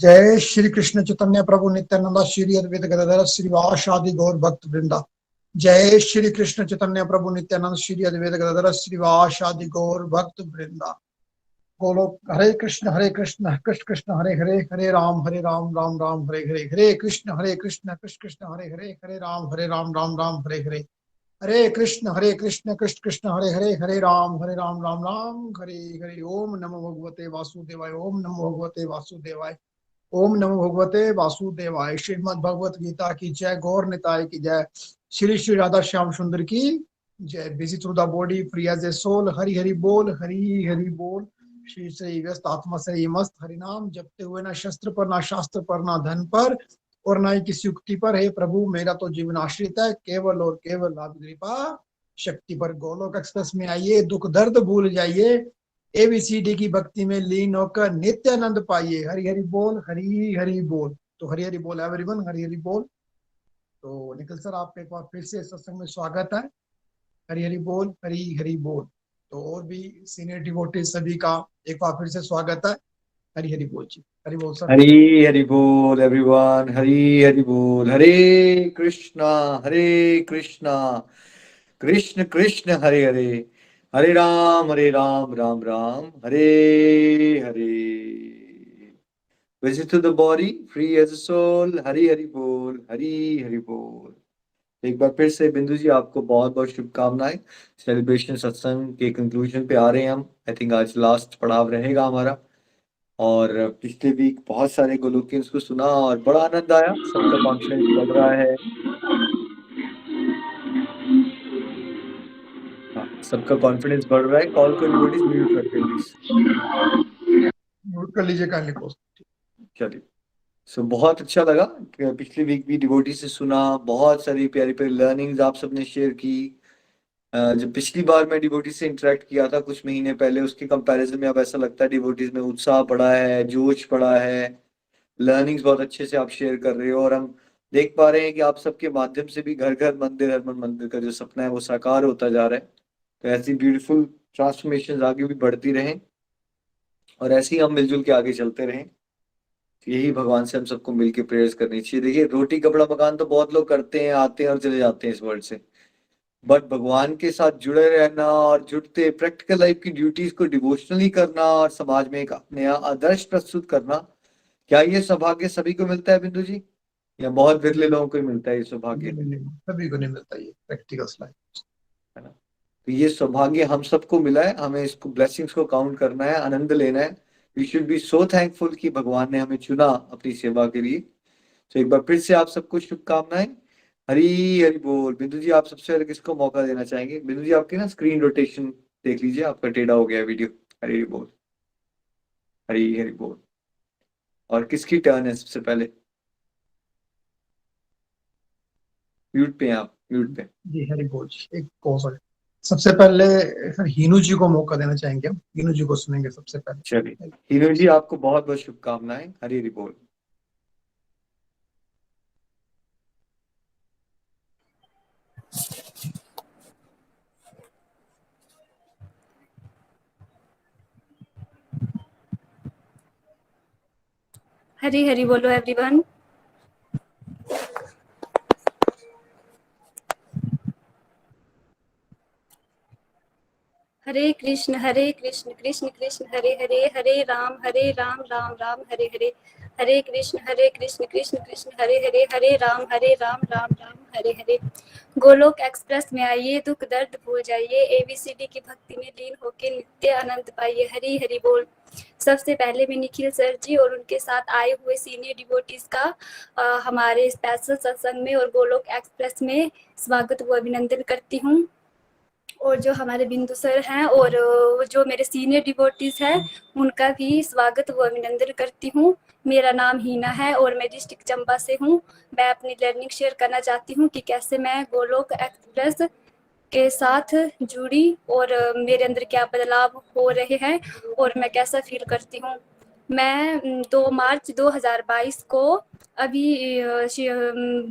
जय श्री कृष्ण चैतन्य प्रभु नित्यानंद श्री अद्वैत गदाधर श्रीवासादि गौर भक्त वृंदा। जय श्री कृष्ण चैतन्य प्रभु नित्यानंद श्री अद्वैत गदाधर श्रीवासादि गौर भक्त वृंदा। गोलोक हरे कृष्ण कृष्ण कृष्ण हरे हरे, हरे राम राम राम हरे हरे, हरे कृष्ण कृष्ण कृष्ण हरे हरे, हरे राम राम हरे हरे, हरे कृष्ण कृष्ण कृष्ण हरे हरे, हरे राम राम हरे हरे। ओम नमो भगवते वासुदेवाय, ओम नमो भगवते वासुदेवाय, ओम नमो भगवते वासुदेवाय। श्रीमद् भगवत गीता की जय, गौर निताय की जय, श्री श्री राधा श्याम सुंदर की जय। Busy through the body free as a soul, Hari Hari बोल, हरि हरि बोल। श्री श्री व्यस्त आत्मा से मस्त, हरि नाम जपते हुए ना शस्त्र पर ना शास्त्र पर ना धन पर और ना ही किसी युक्ति पर। हे प्रभु मेरा तो जीवन आश्रित है केवल और केवल आपकी कृपा शक्ति पर। गोलोक एक्सप्रेस में आइए, दुख दर्द भूल जाइए, एबीसीडी की भक्ति में लीन होकर नित्यानंद पाइए। हरि हरि बोल, हरि हरि बोल। तो हरि हरि बोल एवरीवन, हरि हरि बोल। तो निखिल सर आपका एक बार फिर से सत्संग में स्वागत है। हरि हरि बोल, हरि हरि बोल। तो और भी सीनियर डिवोटी सभी का एक बार फिर से स्वागत है। हरि हरि बोल जी, हरि बोल सर। हरी हरि बोल एवरीवन, हरी हरि बोल। हरे कृष्णा कृष्ण कृष्ण हरे हरे, हरे Ram Ram Ram Hare Hare. Visit to the body, free as a soul, हरी हरि बोल, हरी हरि बोल। एक बार फिर से बिंदु जी आपको बहुत बहुत शुभकामनाएं। सेलिब्रेशन सत्संग के कंक्लूजन पे आ रहे हैं हम। आई थिंक आज लास्ट पड़ाव रहेगा हमारा। और पिछले वीक बहुत सारे गोलोकियंस को सुना और बड़ा आनंद आया। सबका कॉन्फिडेंस बढ़ रहा है। हाँ, सबका कॉन्फिडेंस बढ़ रहा है। कॉल को डिवोटीज म्यूट करते प्लीज। म्यूट कर लीजिए काइंडली पोस्ट। चलिए, सो बहुत अच्छा लगा कि पिछले वीक भी डिवोटी से सुना। बहुत सारी प्यारी प्यारी लर्निंग्स आप सबने शेयर की। जब पिछली बार मैं डिवोटी से इंटरेक्ट किया था कुछ महीने पहले, उसके कंपैरिजन में अब ऐसा लगता है डिवोटीज में उत्साह बढ़ा है, जोश बढ़ा है। लर्निंग्स बहुत अच्छे से आप शेयर कर रहे हो और हम देख पा रहे हैं कि आप सबके माध्यम से भी घर घर मंदिर, हर मन मंदिर का जो सपना है वो साकार होता जा रहा है। तो ऐसी ब्यूटीफुल ट्रांसफॉर्मेशन आगे भी बढ़ती रहें और ऐसे ही हम मिलजुल के आगे चलते रहें। तो यही भगवान से हम सबको मिलके प्रेयर्स करनी चाहिए। देखिए, रोटी कपड़ा मकान तो बहुत लोग करते हैं, आते हैं और चले जाते हैं इस वर्ल्ड से। बट भगवान के साथ जुड़े रहना और जुड़ते प्रैक्टिकल लाइफ की ड्यूटीज को डिवोशनली करना और समाज में एक नया आदर्श प्रस्तुत करना, क्या ये सौभाग्य सभी को मिलता है बिंदु जी, या बहुत विरले लोगों को ही मिलता है ये सौभाग्य? सभी को नहीं मिलता ये प्रैक्टिकल लाइफ, है ना? तो ये सौभाग्य हम सबको मिला है। हमें इसको, ब्लेसिंग्स को काउंट करना है, आनंद लेना है। We should be so thankful कि भगवान ने हमें चुना अपनी सेवा के लिए। तो एक बार फिर से आप सबको शुभकामनाएं। हरी हरि बोल। बिंदु जी, आप सबसे पहले किसको मौका देना चाहेंगे? बिंदु जी, आपकी ना स्क्रीन रोटेशन देख लीजिए, आपका टेढ़ा हो गया है वीडियो। हरी हरि बोल, हरी हरि बोल। और किसकी टर्न है सबसे पहले? म्यूट पे हैं आप, म्यूट पे। जी हरि बोल जी। एक कौशल सबसे पहले फिर हीनू जी को मौका देना चाहेंगे, हम हीनू जी को सुनेंगे सबसे चलिए, पहले। हीरो जी आपको बहुत बहुत शुभकामनाएं। हरी हरि बोल। हरी हरी बोलो एवरीवन। हरे कृष्ण कृष्ण कृष्ण हरे हरे, हरे राम राम राम हरे हरे, हरे कृष्ण कृष्ण कृष्ण हरे हरे, हरे राम राम राम हरे हरे। गोलोक एक्सप्रेस में आइए, दुख दर्द भूल जाइए, एबीसीडी की भक्ति में लीन होके नित्य आनंद पाइए। हरी हरि बोल। सबसे पहले मैं निखिल सर जी और उनके साथ आए हुए सीनियर डिवोटीज का हमारे स्पेशल सत्संग में और गोलोक एक्सप्रेस में स्वागत व अभिनंदन करती हूँ। और जो हमारे बिंदु सर हैं और जो मेरे सीनियर डिवोटीज हैं उनका भी स्वागत व अभिनंदन करती हूँ। मेरा नाम हीना है और मैं डिस्ट्रिक्ट चंबा से हूँ। मैं अपनी लर्निंग शेयर करना चाहती हूँ कि कैसे मैं गोलोक एक्सप्रेस के साथ जुड़ी और मेरे अंदर क्या बदलाव हो रहे हैं और मैं कैसा फील करती हूँ। मैं 2 मार्च 2022 को अभी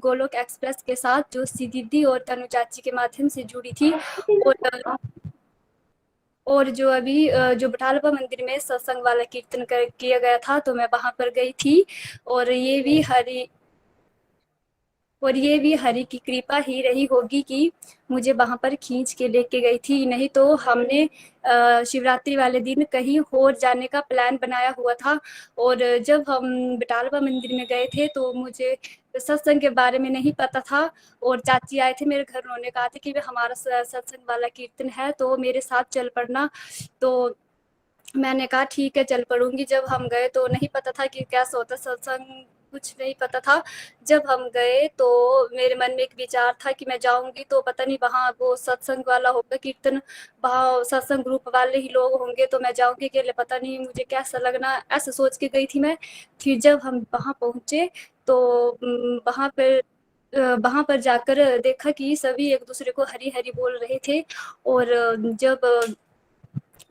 गोलोक एक्सप्रेस के साथ जो सी दीदी और तनु चाची के माध्यम से जुड़ी थी और और जो अभी जो बटालपा मंदिर में सत्संग वाला कीर्तन किया गया था, तो मैं वहां पर गई थी। और ये भी हरि की कृपा ही रही होगी कि मुझे वहां पर खींच के लेके गई थी। नहीं तो हमने शिवरात्रि वाले दिन कहीं और जाने का प्लान बनाया हुआ था। और जब हम बटालपा मंदिर में गए थे तो मुझे सत्संग के बारे में नहीं पता था। और चाची आए थे मेरे घर, उन्होंने कहा था कि हमारा सत्संग वाला कीर्तन है तो मेरे साथ चल पड़ना। तो मैंने कहा ठीक है, चल पड़ूंगी। जब हम गए तो नहीं पता था कि कैसा होता सत्संग, कुछ नहीं पता था। जब हम गए तो मेरे मन में एक विचार था कि मैं जाऊंगी तो पता नहीं वहाँ वो सत्संग वाला होगा कीर्तन, वहाँ सत्संग ग्रुप वाले ही लोग होंगे, तो मैं जाऊंगी अकेले, पता नहीं मुझे कैसा लगना, ऐसे सोच के गई थी मैं। फिर जब हम वहाँ पहुंचे तो वहाँ पर जाकर देखा कि सभी एक दूसरे को हरी हरी बोल रहे थे।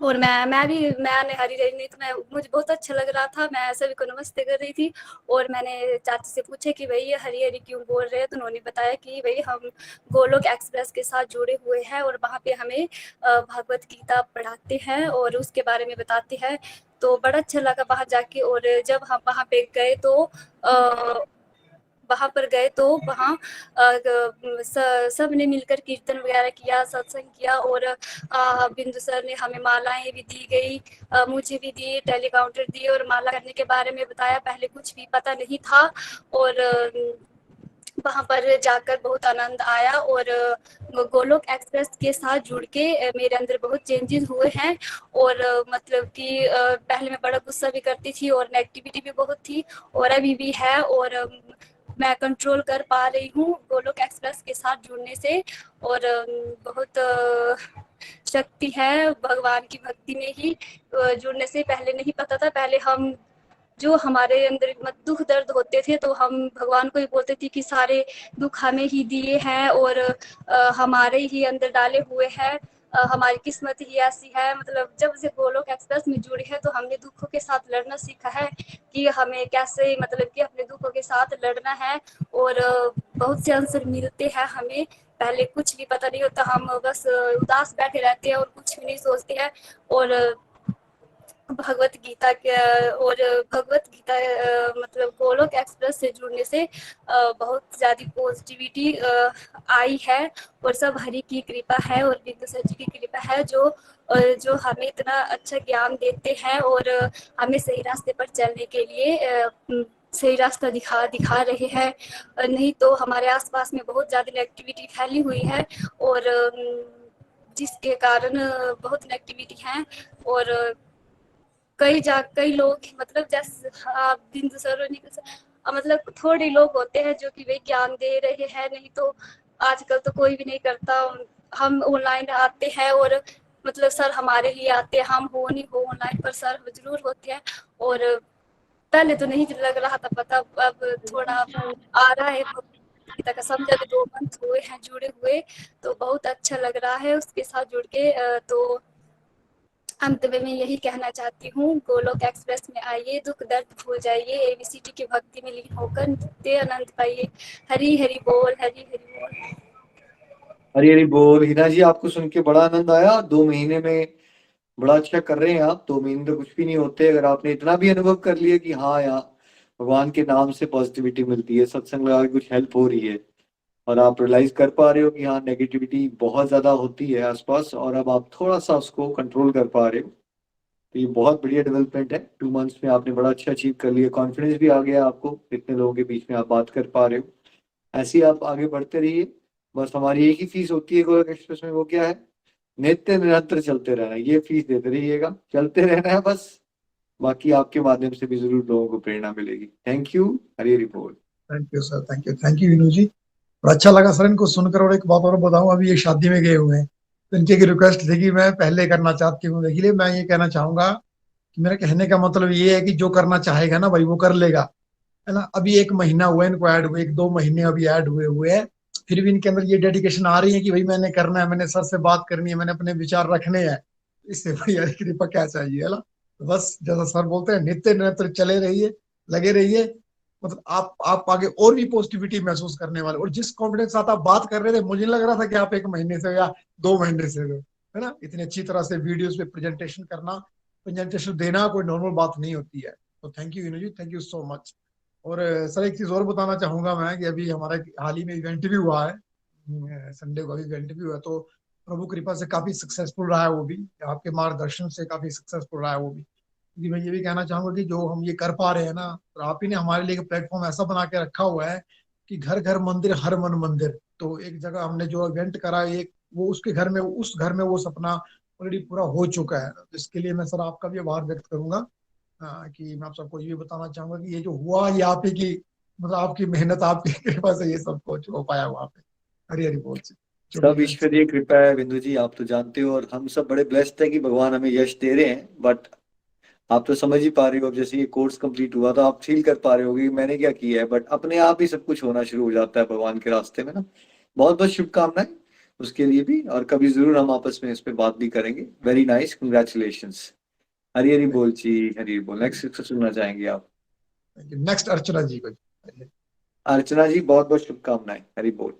और मैंने हरी रही नहीं, तो मुझे बहुत अच्छा लग रहा था, मैं सभी को नमस्ते कर रही थी। और मैंने चाची से पूछा कि भाई ये हरी हरी क्यों बोल रहे हैं, तो उन्होंने बताया कि भाई हम गोलोक एक्सप्रेस के साथ जुड़े हुए हैं और वहाँ पे हमें भगवत गीता पढ़ाते हैं और उसके बारे में बताते हैं। तो बड़ा अच्छा लगा वहाँ जाके। और जब हम वहाँ पे गए तो वहाँ पर गए तो वहाँ सब ने मिलकर कीर्तन वगैरह किया, सत्संग किया। और बिंदु सर ने हमें मालाएं भी दी गई, मुझे भी दी, टेलीकाउंटर दिए और माला करने के बारे में बताया। पहले कुछ भी पता नहीं था। और वहाँ पर जाकर बहुत आनंद आया। और गोलोक एक्सप्रेस के साथ जुड़ के मेरे अंदर बहुत चेंजेस हुए हैं। और मतलब कि पहले मैं बड़ा गुस्सा भी करती थी और नेगेटिविटी भी बहुत थी, और अभी भी है। और मैं कंट्रोल कर पा रही हूँ गोलोक एक्सप्रेस के साथ जुड़ने से। और बहुत शक्ति है भगवान की भक्ति में ही जुड़ने से। पहले नहीं पता था, पहले हम जो हमारे अंदर दुख दर्द होते थे तो हम भगवान को ही बोलते थे कि सारे दुख हमें ही दिए हैं और हमारे ही अंदर डाले हुए हैं, हमारी किस्मत ही ऐसी है। मतलब जब से गोलोक एक्सप्रेस में जुड़े हैं तो हमने दुखों के साथ लड़ना सीखा है कि हमें कैसे मतलब कि अपने दुखों के साथ लड़ना है। और बहुत से आंसर मिलते हैं हमें, पहले कुछ भी पता नहीं होता, हम बस उदास बैठे रहते हैं और कुछ भी नहीं सोचते हैं। और भगवत गीता के और भगवत गीता मतलब गोलोक एक्सप्रेस से जुड़ने से बहुत ज़्यादा पॉजिटिविटी आई है। और सब हरि की कृपा है और बिंदु सर जी की कृपा है जो हमें इतना अच्छा ज्ञान देते हैं और हमें सही रास्ते पर चलने के लिए सही रास्ता दिखा रहे हैं। नहीं तो हमारे आसपास में बहुत ज़्यादा नेगेटिविटी फैली हुई है और जिसके कारण बहुत नेगेटिविटी है। और कई लोग मतलब जैसे बिंदु सर और निखिल सर, मतलब थोड़े लोग होते हैं जो कि वे ज्ञान दे रहे हैं, नहीं तो आजकल तो कोई भी नहीं करता। हम ऑनलाइन आते हैं और मतलब सर हमारे लिए आते हैं, हम हो नहीं हो ऑनलाइन पर सर जरूर होते हैं। और पहले तो नहीं लग रहा था पता, अब थोड़ा आ रहा है गीता का समझ। अभी 2 मंथ हुए हैं जुड़े हुए, तो बहुत अच्छा लग रहा है उसके साथ जुड़ के। तो अंत में मैं यही कहना चाहती हूँ, गोलोक एक्सप्रेस में आइए, दुख दर्द भूल जाइए, एबीसीडी की भक्ति में लीन होकर नित्य आनंद पाइए। हरी हरी बोल, हरी हरी बोल। हरी हरी बोल। हिना जी, आपको सुन के बड़ा आनंद आया। 2 महीने में बड़ा अच्छा कर रहे हैं आप। 2 महीने तो कुछ भी नहीं होते अगर आपने इतना भी अनुभव कर लिया कि हाँ यार, भगवान के नाम से पॉजिटिविटी मिलती है, सत्संग लगा के कुछ हेल्प हो रही है, और आप रियलाइज कर पा रहे हो कि हाँ नेगेटिविटी बहुत ज्यादा होती है आसपास, और अब आप थोड़ा सा उसको कंट्रोल कर पा रहे हो, तो ये बहुत बढ़िया डेवलपमेंट है। 2 मंथ्स में आपने बड़ा अच्छा अचीव कर लिया, कॉन्फिडेंस भी आ गया आपको, इतने लोगों के बीच में आप बात कर पा रहे हो। ऐसे ही आप आगे बढ़ते रहिए। बस हमारी एक ही फीस होती है गोलक एक्सप्रेस में, वो क्या है? नित्य निरंतर चलते रहना, ये फीस देते रहिएगा, चलते रहना है बस। बाकी आपके माध्यम से भी जरूर लोगों को प्रेरणा मिलेगी। Thank you. हरी हरी बोल। Thank you sir, thank you Vinu ji. और अच्छा लगा सर इनको सुनकर। और एक बात और बताऊं, अभी ये शादी में गए हुए हैं तो इनकी एक रिक्वेस्ट थी कि मैं पहले करना चाहती हूँ। देखिए मैं ये कहना चाहूंगा कि मेरा कहने का मतलब ये है कि जो करना चाहेगा ना भाई वो कर लेगा, है ना। अभी 1 महीना हुआ है इनको ऐड हुए, 1-2 महीने अभी ऐड हुए हैं, फिर भी इनके अंदर ये डेडिकेशन आ रही है कि भाई मैंने करना है, मैंने सर से बात करनी है, मैंने अपने विचार रखने हैं। इससे भैया की कृपा क्या चाहिए, है ना। तो बस जैसा सर बोलते हैं, नित्य निरंतर चले रहिए, लगे रहिए। मतलब आप आगे और भी पॉजिटिविटी महसूस करने वाले। और जिस कॉन्फिडेंस साथ आप बात कर रहे थे, मुझे नहीं लग रहा था कि आप 1 महीने से या 2 महीने से हो। है ना। इतनी अच्छी तरह से वीडियोस पे प्रेजेंटेशन देना कोई नॉर्मल बात नहीं होती है। तो थैंक यू जी, थैंक यू सो मच। और सर एक चीज और बताना चाहूंगा मैं कि अभी हमारा हाल ही में इवेंट भी हुआ है, संडे को अभी इवेंट भी हुआ है, तो प्रभु कृपा से काफी सक्सेसफुल रहा है वो भी, आपके मार्गदर्शन से काफी सक्सेसफुल रहा है वो भी। क्योंकि मैं ये भी कहना चाहूंगा कि जो हम ये कर पा रहे हैं ना, तो आप ही ने हमारे लिए एक प्लेटफॉर्म ऐसा बना के रखा हुआ है कि घर घर मंदिर हर मन मंदिर। तो एक जगह हमने जो इवेंट करा, एक वो उसके घर में, उस घर में वो सपना ऑलरेडी पूरा हो चुका है। तो इसके लिए मैं सर आपका भी आभार व्यक्त करूंगा। कि मैं आप सबको ये बताना चाहूंगा कि ये जो हुआ ये आप ही की, मतलब आपकी मेहनत, आपकी कृपा से ये सब कुछ हो पाया वहां पे। हरी हरी बोल जी, जो भी सब इवेंट्स। ईश्वरीय कृपा है बिंदु जी, आप तो जानते हो, और हम सब बड़े ब्लेस्ड है कि भगवान हमें यश दे रहे हैं। बट आप तो समझ ही पा रहे हो, अब जैसे ये कोर्स कंप्लीट हुआ तो आप फील कर पा रहे होगे कि मैंने क्या किया है, बट अपने आप ही सब कुछ होना शुरू हो जाता है भगवान के रास्ते में ना। बहुत बहुत शुभकामनाएं उसके लिए भी, और कभी जरूर हम आपस में इस पे बात भी करेंगे। Very nice, congratulations. Hari Hari बोल जी, हरी हरी बोल। नेक्स्ट किसको सुनना चाहेंगे आप? नेक्स्ट अर्चना जी को। अर्चना जी, बहुत बहुत शुभकामनाएं। हरी बोल।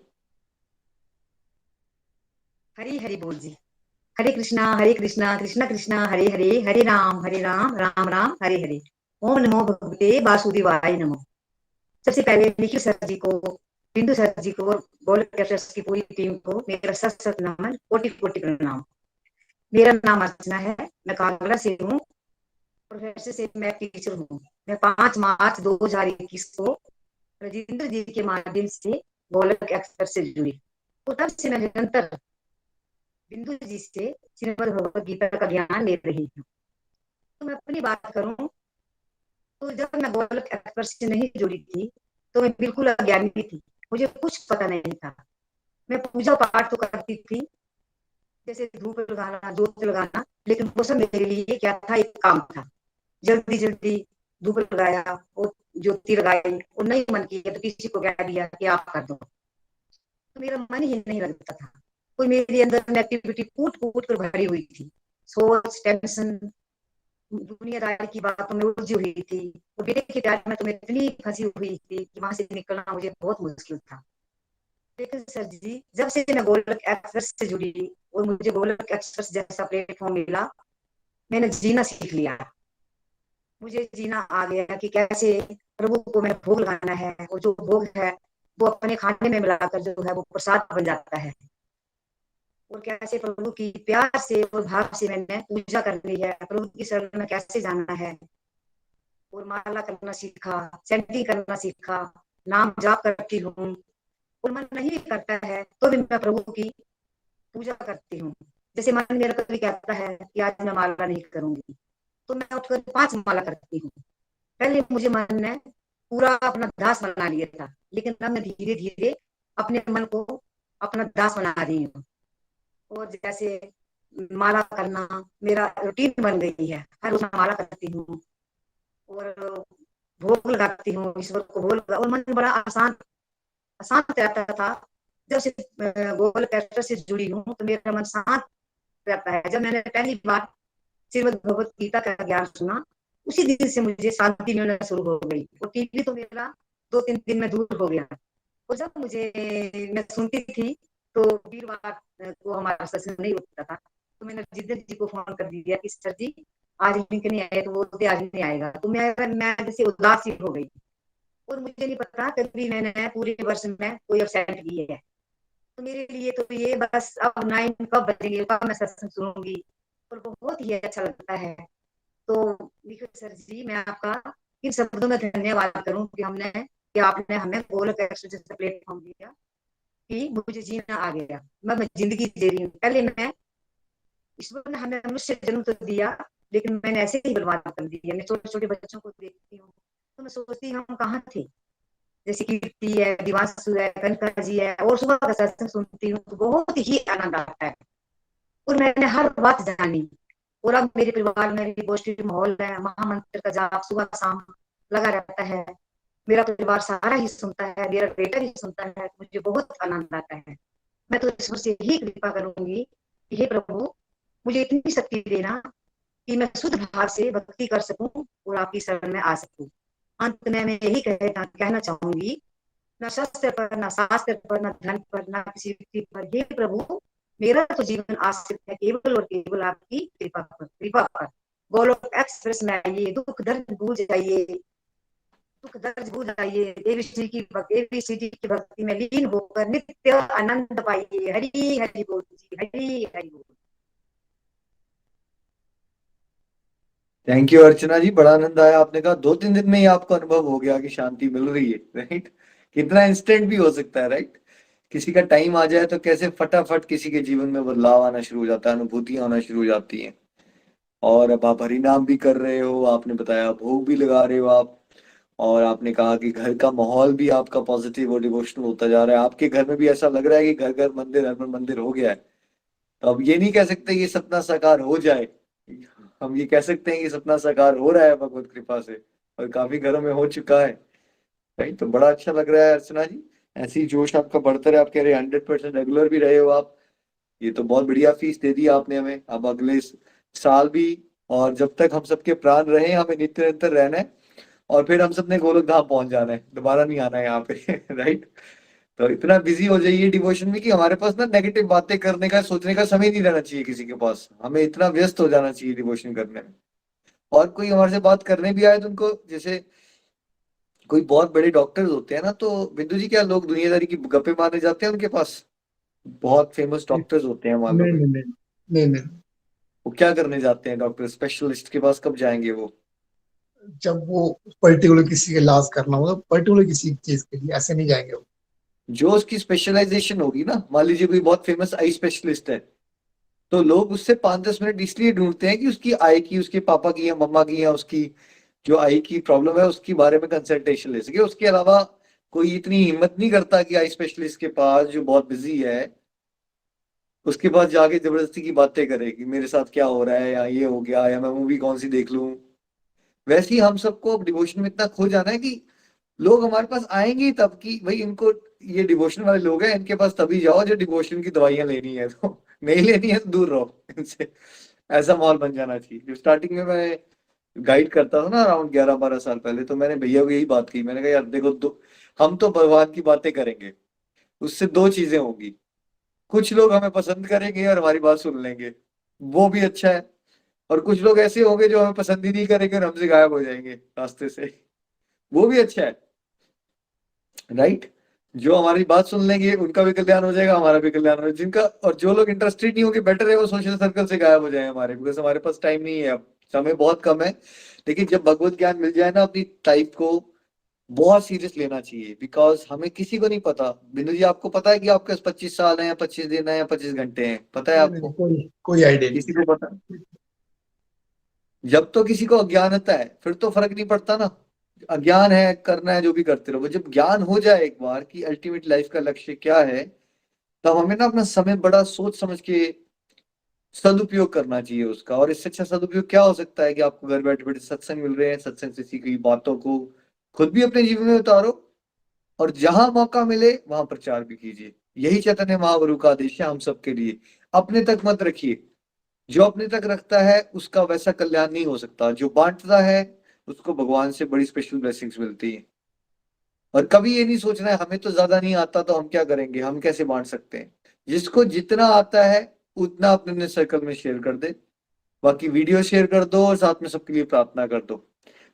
हरी हरी बोल जी। हरे कृष्णा कृष्णा कृष्णा हरे हरे, हरे राम राम राम हरे हरे। ओम नमो भगवते वासुदेवाय नमो। सबसे पहले निखिल सर जी को, बिंदु सर जी को, गोल्ड कैप्चर्स की पूरी टीम को मेरा सत सत नमन, कोटि कोटि प्रणाम। मेरा नाम अर्चना है, मैं कांगड़ा से हूँ। प्रोफेसर से मैं टीचर हूँ। मैं 5 मार्च 2021 को राजेंद्र जी के माध्यम से गोलक एक्सप्रेस से जुड़ी, तो तब से मैं निरंतर बिंदु जी से श्रीमद् भगवद गीता का ज्ञान ले रही हूँ। तो मैं अपनी बात करूं तो जब मैं गोलक एक्सप्रेस से नहीं जुड़ी थी तो मैं बिल्कुल अज्ञानी थी, मुझे कुछ पता नहीं था। मैं पूजा पाठ तो करती थी, जैसे धूप लगाना, ज्योत लगाना, लेकिन वो सब मेरे लिए क्या था, एक काम था। जल्दी जल्दी धूप लगाया और ज्योति लगाई, और नहीं मन किया तो किसी को कह दिया कि आप कर दो। तो मेरा मन ही नहीं लगता था। कोई मेरे अंदर नेगेटिविटी कूट कूट कर भरी हुई थी, सोच, टेंशन, दुनियादारी की बातों में उलझी हुई थी। वो बेटे के प्यार में तो मैं इतनी फंसी हुई थी कि वहां से निकलना मुझे बहुत मुश्किल था। लेकिन सर जी, जब से मैं गोलक एक्सप्रेस से जुड़ी और मुझे गोलक एक्सप्रेस जैसा प्लेटफॉर्म मिला, मैंने जीना सीख लिया। मुझे जीना आ गया कि कैसे प्रभु को मैं भोग लगाना है, और जो भोग है वो अपने खाने में मिलाकर जो है वो प्रसाद बन जाता है। और कैसे प्रभु की प्यार से और भाव से मैंने पूजा करनी है, प्रभु की शरण में कैसे जाना है। और माला करना सीखा, चैंटिंग करना सीखा, नाम जाप करती हूँ। और मन नहीं करता है तो भी मैं प्रभु की पूजा करती हूँ। जैसे मन मेरा कभी कहता है कि आज मैं माला नहीं करूंगी, तो मैं उठकर 5 माला करती हूँ। पहले मुझे मन ने पूरा अपना दास बना लिया था, लेकिन अब मैं धीरे धीरे अपने मन को अपना दास बना रही हूँ। और जैसे माला करना मेरा रूटीन बन गई है, हर रोज माला करती हूँ और भोग लगाती हूँ ईश्वर को, भोग, और मन बड़ा आसान शांत रहता था। जब से गोल कैरेक्टर से जुड़ी हूँ तो मेरा मन शांत रहता है। जब मैंने पहली बार श्रीमद् भगवत गीता का ज्ञान सुना, उसी दिन से मुझे शांति मिलना शुरू हो गई। और टीवी तो मेरा 2-3 दिन में दूर हो गया। और जब मुझे, मैं सुनती थी तो वीरवार को हमारा सत्संग नहीं होता था, तो मैंने जिद्दर जी को फोन कर दिया कि सर जी आज लिंक नहीं आया, तो वो आज नहीं आएगा। तो मैं जैसे उदास हो गई। और मुझे नहीं पता कभी मैंने पूरे वर्ष में कोई एब्सेंट की है। तो मेरे लिए तो ये बस अब 9 कब बजेंगे, कब मैं सत्संग सुनूंगी, और बहुत ही अच्छा लगता है। तो निखिल सर जी, मैं आपका इन शब्दों में धन्यवाद करूं कि आपने हमें गोलक एक्सप्रेस प्लेटफॉर्म दिया कि मुझे जीना आ गया। मैं जिंदगी जी रही हूँ। पहले मैं, ईश्वर ने हमें मनुष्य जन्म तो दिया, लेकिन मैंने ऐसे ही बर्बाद कर दिया। मैं छोटे छोटे बच्चों को देखती हूँ तो मैं सोचती हूँ हम कहाँ थे। जैसे कीर्ति है, दिवासु है, कनका जी है, और सुबह का सत्संग सुनती हूँ तो बहुत ही आनंद आता है। और मैंने हर बात जानी। और अब मेरे परिवार में भी पॉजिटिव माहौल है, महामंत्र का जाप सुबह शाम लगा रहता है। मेरा परिवार सारा ही सुनता है, मेरा बेटा भी सुनता है, मुझे बहुत आनंद आता है। मैं तो ईश्वर से ही कृपा करूंगी कि हे प्रभु, मुझे इतनी शक्ति देना कि मैं शुद्ध भाव से भक्ति कर सकूं और आपकी शरण में आ सकूं। अंत में मैं यही कहना चाहूंगी, न शस्त्र पर, न शास्त्र पर, न धन पर, न किसी व्यक्ति पर, हे प्रभु मेरा तो जीवन आश्रित है केवल और केवल आपकी कृपा पर। गोलोक एक्सप्रेस में आइए, दुख दर्द भूल जाइए, देवी श्री की भक्ति में लीन होकर नित्य आनंद पाइए। हरि हरि बोल जी, हरि हरि बोल। थैंक यू अर्चना जी, बड़ा आनंद आया। आपने कहा 2-3 दिन में ही आपको अनुभव हो गया कि शांति मिल रही है, राइट? कितना इंस्टेंट भी हो सकता है, राइट? किसी का टाइम आ जाए तो कैसे फटाफट किसी के जीवन में बदलाव आना शुरू हो जाता है, अनुभूतियां आना शुरू हो जाती हैं। और अब आप हरिनाम भी कर रहे हो, आपने बताया भोग भी लगा रहे हो आप, और आपने कहा कि घर का माहौल भी आपका पॉजिटिव और डिवोशनल होता जा रहा है। आपके घर में भी ऐसा लग रहा है कि घर घर मंदिर, हर मंदिर हो गया है। तो अब ये नहीं कह सकते ये सपना साकार हो जाए, हम ये कह सकते हैं कि सपना साकार हो रहा है भगवत कृपा से, और काफी घरों में हो चुका है, राइट? तो बड़ा अच्छा लग रहा है अर्चना जी। ऐसी जोश आपका बढ़ता रहे। आप कह रहे 100% रेगुलर भी रहे हो आप, ये तो बहुत बढ़िया फीस दे दी आपने हमें। अब अगले साल भी, और जब तक हम सबके प्राण रहे, हमें नित्य निरंतर रहना है, और फिर हम सबने गोलोक धाम पहुंच जाना है, दोबारा नहीं आना है यहाँ पे राइट? तो इतना बिजी हो जाइए डिवोशन में कि हमारे पास ना नेगेटिव बातें करने का, सोचने का समय नहीं रहना चाहिए किसी के पास। हमें इतना व्यस्त हो जाना चाहिए डिवोशन करने में। और कोई हमारे से बात करने भी आए तो उनको, जैसे कोई बहुत बड़े डॉक्टर्स होते हैं ना, तो बिंदु जी क्या लोग दुनियादारी की गप्पे मारने जाते हैं उनके पास? बहुत फेमस डॉक्टर्स होते हैं मान लो नहीं कोई, नहीं नहीं नहीं नहीं। वो क्या करने जाते हैं? डॉक्टर स्पेशलिस्ट के पास कब जाएंगे वो? जब वो पर्टिकुलर किसी का इलाज करना हो, पर्टिकुलर किसी चीज के लिए, ऐसे नहीं जाएंगे वो। जो उसकी स्पेशलाइजेशन होगी ना, मान लीजिए कोई बहुत फेमस आई स्पेशलिस्ट है, तो लोग उससे 5-10 मिनट इसलिए ढूंढते हैं कि उसकी आई की, उसके पापा की या मम्मा की या उसकी जो आई की प्रॉब्लम है उसके बारे में कंसल्टेशन ले सके। उसके अलावा कोई इतनी हिम्मत नहीं करता कि आई स्पेशलिस्ट के पास, जो बहुत बिजी है, उसके पास जाके जबरदस्ती की बातें करे कि मेरे साथ क्या हो रहा है, या ये हो गया, या मैं मूवी कौन सी देख लूं। वैसे ही हम सबको अब डिवोशन में इतना खो जाना है कि लोग हमारे पास आएंगे ही तब कि भाई इनको, ये डिवोशन वाले लोग हैं, इनके पास तभी जाओ जो डिवोशन की दवाइयां लेनी है, तो नहीं लेनी है तो दूर रहो इनसे। ऐसा माहौल बन जाना चाहिए। जो स्टार्टिंग में मैं गाइड करता था ना, अराउंड 11-12 साल पहले, तो मैंने भैया को यही बात की। मैंने कहा यार देखो, हम तो भगवान की बातें करेंगे, उससे 2 चीजें होंगी। कुछ लोग हमें पसंद करेंगे और हमारी बात सुन लेंगे, वो भी अच्छा है। और कुछ लोग ऐसे होंगे जो हमें पसंद ही नहीं करेंगे और हमसे गायब हो जाएंगे रास्ते से, वो भी अच्छा है, राइट? जो हमारी बात सुन लेंगे उनका भी कल्याण हो जाएगा, हमारा भी कल्याण हो जाएगा। जिनका, और जो लोग इंटरेस्टेड नहीं होंगे, बेटर है वो सोशल सर्कल से गायब हो जाए हमारे, बिकॉज हमारे पास टाइम नहीं है, अब समय बहुत कम है। लेकिन जब भगवत ज्ञान मिल जाए ना, अपनी लाइफ को बहुत सीरियस लेना चाहिए, बिकॉज हमें किसी को नहीं पता। बिंदु जी आपको पता है कि आपके पास 25 साल है या 25 दिन है या 25 घंटे हैं? पता है नहीं नहीं, आपको? कोई कोई आइडिया किसी नहीं। को पता? जब तो किसी को अज्ञानता है फिर तो फर्क नहीं पड़ता ना, अज्ञान है, करना है जो भी करते रहो। जब ज्ञान हो जाए एक बार कि अल्टीमेट लाइफ का लक्ष्य क्या है, तब हमें ना अपना समय बड़ा सोच समझ के सदुपयोग करना चाहिए उसका। और इससे अच्छा सदुपयोग क्या हो सकता है कि आपको घर बैठे बैठे सत्संग मिल रहे हैं, सत्संग से सीखी बातों को खुद भी अपने जीवन में उतारो, और जहां मौका मिले वहां प्रचार भी कीजिए। यही चैतन्य महाप्रभु का आदेश है हम सबके लिए। अपने तक मत रखिए। जो अपने तक रखता है उसका वैसा कल्याण नहीं हो सकता, जो बांटता है उसको भगवान से बड़ी स्पेशल ब्लेसिंग्स मिलती है। और कभी ये नहीं सोचना है हमें तो ज्यादा नहीं आता तो हम क्या करेंगे, हम कैसे बांट सकते हैं। जिसको जितना आता है उतना अपने अपने सर्कल में शेयर कर दे, बाकी वीडियो शेयर कर दो और साथ में सबके लिए प्रार्थना कर दो।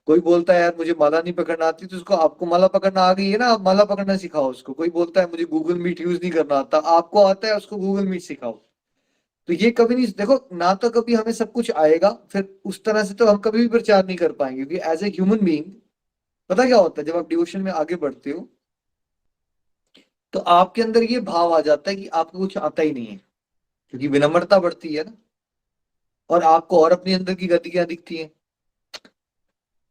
कोई बोलता है यार मुझे माला नहीं पकड़ना आती, तो उसको, आपको माला पकड़ना आ गई है ना, आप माला पकड़ना सिखाओ उसको। कोई बोलता है मुझे गूगल मीट यूज नहीं करना आता, आपको आता है, उसको गूगल मीट सिखाओ। तो ये कभी नहीं, देखो ना, तो कभी हमें सब कुछ आएगा, फिर उस तरह से तो हम कभी भी प्रचार नहीं कर पाएंगे, क्योंकि एज ए ह्यूमन बीइंग, पता क्या होता है, जब आप डिवोशन में आगे बढ़ते हो तो आपके अंदर ये भाव आ जाता है कि आपको कुछ आता ही नहीं है, क्योंकि विनम्रता बढ़ती है ना, और आपको और अपने अंदर की गतियां दिखती हैं।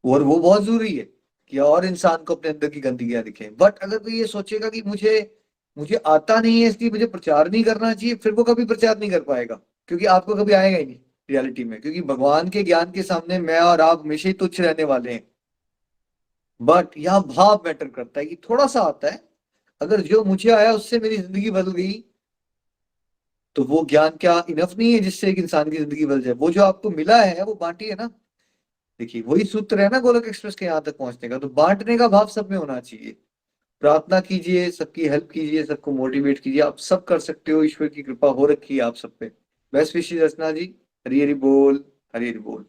और वो बहुत जरूरी है कि और इंसान को अपने अंदर की गंदगियां दिखे। बट अगर कोई ये सोचेगा कि मुझे मुझे आता नहीं है इसलिए मुझे प्रचार नहीं करना चाहिए, फिर वो कभी प्रचार नहीं कर पाएगा, क्योंकि आपको कभी आएगा ही नहीं रियलिटी में। क्योंकि भगवान के ज्ञान के सामने मैं और आप हमेशा ही तुच्छ रहने वाले हैं। बट यहाँ भाव मैटर करता है कि थोड़ा सा आता है, अगर जो मुझे आया उससे मेरी जिंदगी बदल गई, तो वो ज्ञान क्या इनफ नहीं है जिससे एक इंसान की जिंदगी बदल जाए? वो जो आपको मिला है वो बांटिए ना। देखिए वही सूत्र है ना गोलोक एक्सप्रेस के यहाँ तक पहुंचने का, तो बांटने का भाव सब में होना चाहिए। प्रार्थना कीजिए, सबकी हेल्प कीजिए, सबको मोटिवेट कीजिए, आप सब कर सकते हो, ईश्वर की कृपा हो रखी है आप सब पे। बेस्ट विशेष रचना जी, हरी हरी बोल, हरी हरी बोल।